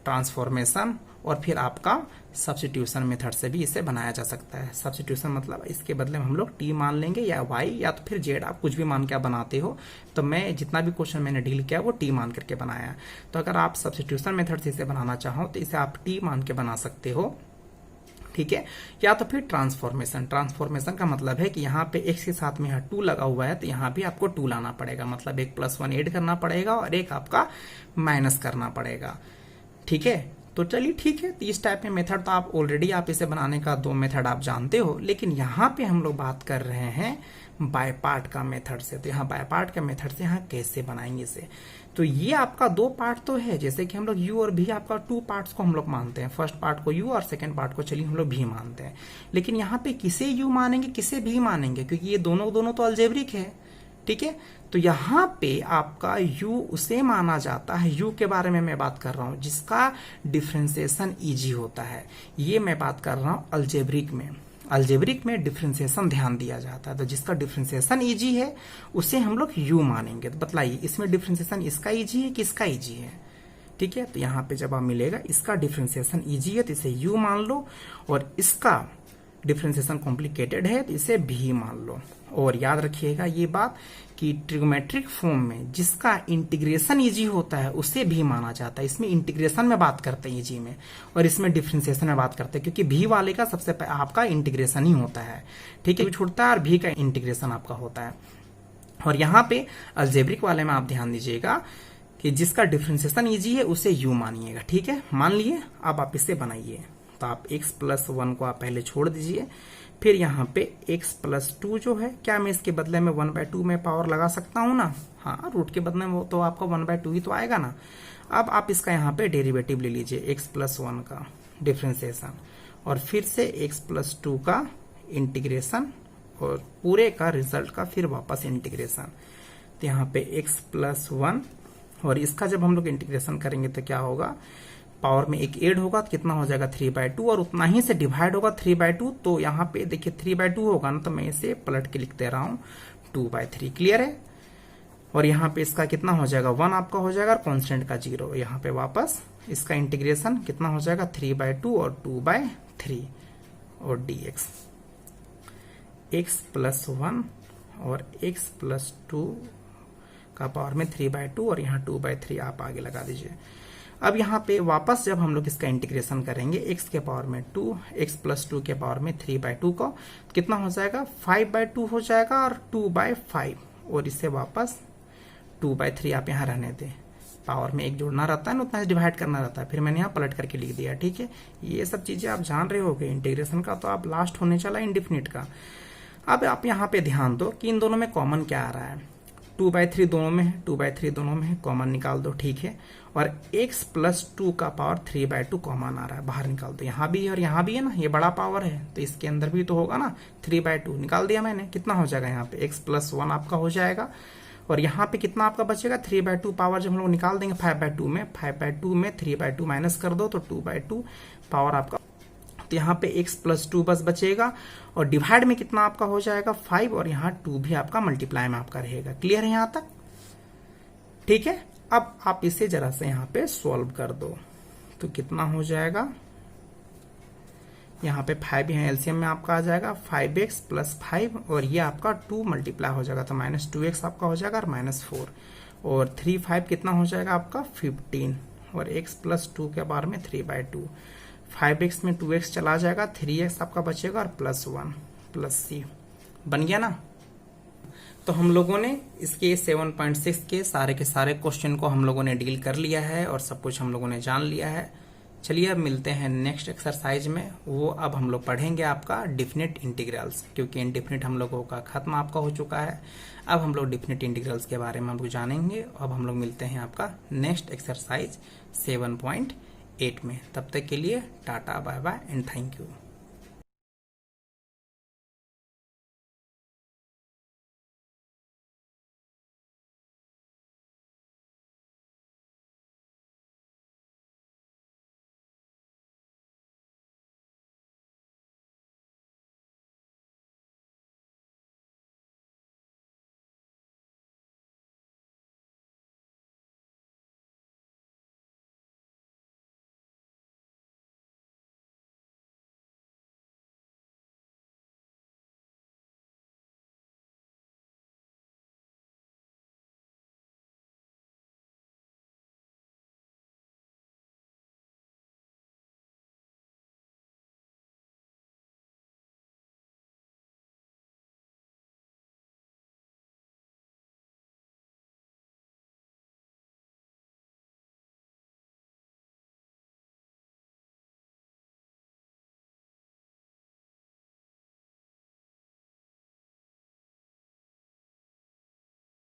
ट्रांसफॉर्मेशन, और फिर आपका सब्स्टिट्यूशन मेथड से भी इसे बनाया जा सकता है। सब्स्टिट्यूशन मतलब इसके बदले में हम लोग टी मान लेंगे या वाई या तो फिर जेड, आप कुछ भी मान के आप बनाते हो। तो मैं जितना भी क्वेश्चन मैंने डील किया वो टी मान करके बनाया। तो अगर आप सब्स्टिट्यूशन मेथड से इसे बनाना चाहो तो इसे आप टी मान के बना सकते हो, ठीक है। या तो फिर ट्रांसफॉर्मेशन। ट्रांसफॉर्मेशन का मतलब है कि यहाँ पे x के साथ में यहाँ 2 लगा हुआ है तो यहाँ भी आपको 2 लाना पड़ेगा, मतलब एक +1 ऐड करना पड़ेगा और एक आपका माइनस करना पड़ेगा, ठीक है। तो चलिए ठीक है, तो इस टाइप में मेथड तो आप ऑलरेडी आप इसे बनाने का 2 मेथड आप जानते हो, लेकिन यहाँ पे हम लोग बात कर रहे हैं बाय पार्ट का मेथड से। तो यहाँ बाय पार्ट का मेथड से यहाँ कैसे बनाएंगे इसे, तो ये आपका 2 पार्ट तो है, जैसे कि हम लोग u और v आपका 2 पार्ट्स को हम लोग मानते हैं। फर्स्ट पार्ट को u और सेकंड पार्ट को चलिए हम लोग v मानते हैं। लेकिन यहाँ पे किसे u मानेंगे किसे v मानेंगे, क्योंकि ये दोनों तो अलजेब्रिक है, ठीक है। तो यहाँ पे आपका u उसे माना जाता है, u के बारे में मैं बात कर रहा हूँ जिसका डिफ्रेंसिएशन इजी होता है। ये मैं बात कर रहा हूँ अलजेब्रिक में। अलजेब्रिक में डिफ्रेंसिएशन ध्यान दिया जाता है, तो जिसका डिफ्रेंसिएशन इजी है उसे हम लोग u मानेंगे। तो बतलाइए इसमें डिफ्रेंसिएशन इसका इजी है कि इसका इजी है, ठीक है। तो यहाँ पे जब आप मिलेगा इसका डिफ्रेंसिएशन इजी है तो इसे u मान लो, और इसका डिफ्रेंसिएशन कॉम्प्लिकेटेड है तो इसे भी मान लो। और याद रखिएगा ये बात कि ट्रिग्नोमेट्रिक फॉर्म में जिसका इंटीग्रेशन इजी होता है उसे भी माना जाता है। इसमें इंटीग्रेशन में बात करते हैं इजी में, और इसमें डिफ्रेंसिएशन में बात करते हैं, क्योंकि भी वाले का सबसे आपका इंटीग्रेशन ही होता है, ठीक है, छूटता है और भी का इंटीग्रेशन आपका होता है। और यहाँ पे अलजेब्रिक वाले में आप ध्यान दीजिएगा कि जिसका डिफ्रेंसिएशन इजी है उसे यू मानिएगा, ठीक है। मान लिए, अब आप इसे बनाइए। तो आप x+1 को आप पहले छोड़ दीजिए, फिर यहाँ पे x+2 जो है, क्या मैं इसके बदले में 1/2 में पावर लगा सकता हूँ ना, हाँ, रूट के बदले में वो तो आपका 1/2 ही तो आएगा ना। अब आप इसका यहाँ पे डेरिवेटिव ले लीजिए x+1 का डिफ्रेंसिएशन, और फिर से x+2 का इंटीग्रेशन, और पूरे का रिजल्ट का फिर वापस इंटीग्रेशन। तो यहाँ पे x+1, और इसका जब हम लोग इंटीग्रेशन करेंगे तो क्या होगा, पावर में एक ऐड होगा तो कितना हो जाएगा 3/2, और उतना ही से डिवाइड होगा 3/2। तो यहाँ पे देखिए 3/2 होगा ना, तो मैं इसे पलट के लिख दे रहा हूँ 2/3, क्लियर है। और यहाँ पे इसका कितना हो जाएगा 1 आपका हो जाएगा, और कॉन्स्टेंट का 0। यहाँ पे वापस इसका इंटीग्रेशन कितना हो जाएगा 3/2 और 2/3 और dx, x+1 और x+2 का पावर में 3/2 और यहाँ 2/3 आप आगे लगा दीजिए। अब यहाँ पे वापस जब हम लोग इसका इंटीग्रेशन करेंगे x के पावर में 2, x+2 के पावर में 3/2 को, कितना हो जाएगा 5/2 हो जाएगा, और 2/5, और इससे वापस 2/3 आप यहाँ रहने दें। पावर में एक जोड़ना रहता है ना, उतना डिवाइड करना रहता है, फिर मैंने यहाँ पलट करके लिख दिया, ठीक है। ये सब चीजें आप जान रहे होगे इंटीग्रेशन का, तो आप लास्ट होने चला इंडेफिनिट का। अब आप यहाँ पे ध्यान दो कि इन दोनों में कॉमन क्या आ रहा है, 2/3 दोनों में है, 2/3 दोनों में है, कॉमन निकाल दो, ठीक है। और x प्लस 2 का पावर 3/2 कॉमन आ रहा है, बाहर निकाल दो। यहाँ भी है और यहाँ भी है ना, ये बड़ा पावर है तो इसके अंदर भी तो होगा ना, 3/2 निकाल दिया मैंने। कितना हो जाएगा यहाँ पे x प्लस 1 आपका हो जाएगा, और यहाँ पे कितना आपका बचेगा 3/2 पावर जब हम लोग निकाल देंगे 5/2 में, 5/2 में 3/2 माइनस कर दो तो 2/2 पावर आपका। तो यहाँ पे x प्लस 2 बस बचेगा, और डिवाइड में कितना आपका हो जाएगा 5, और यहाँ 2 भी आपका मल्टीप्लाई में आपका रहेगा। क्लियर है यहाँ तक? ठीक है। अब आप इसे जरा से यहाँ पे सॉल्व कर दो तो कितना हो जाएगा, यहाँ पे 5 यहाँ एलसीएम में आपका आ जाएगा 5x प्लस 5, और ये आपका 2 मल्टीप्लाई हो जाएगा तो -2x आपका हो जाएगा, और -4 और 3 5 कितना हो जाएगा आपका 15, और x प्लस 2 के बारे में 3/2, 5x में 2x चला जाएगा, 3x आपका बचेगा, और +1 प्लस c बन गया ना। तो हम लोगों ने इसके 7.6 के सारे क्वेश्चन को हम लोगों ने डील कर लिया है और सब कुछ हम लोगों ने जान लिया है। चलिए अब मिलते हैं नेक्स्ट एक्सरसाइज में। वो अब हम लोग पढ़ेंगे आपका डिफिनिट इंटीग्रल्स, क्योंकि इनडिफिनिट हम लोगों का खत्म आपका हो चुका है। अब हम लोग डिफिनिट इंटीग्रल्स के बारे में हम लोग जानेंगे। अब हम लोग मिलते हैं आपका नेक्स्ट एक्सरसाइज 7.8 में। तब तक के लिए tata bye bye and thank you.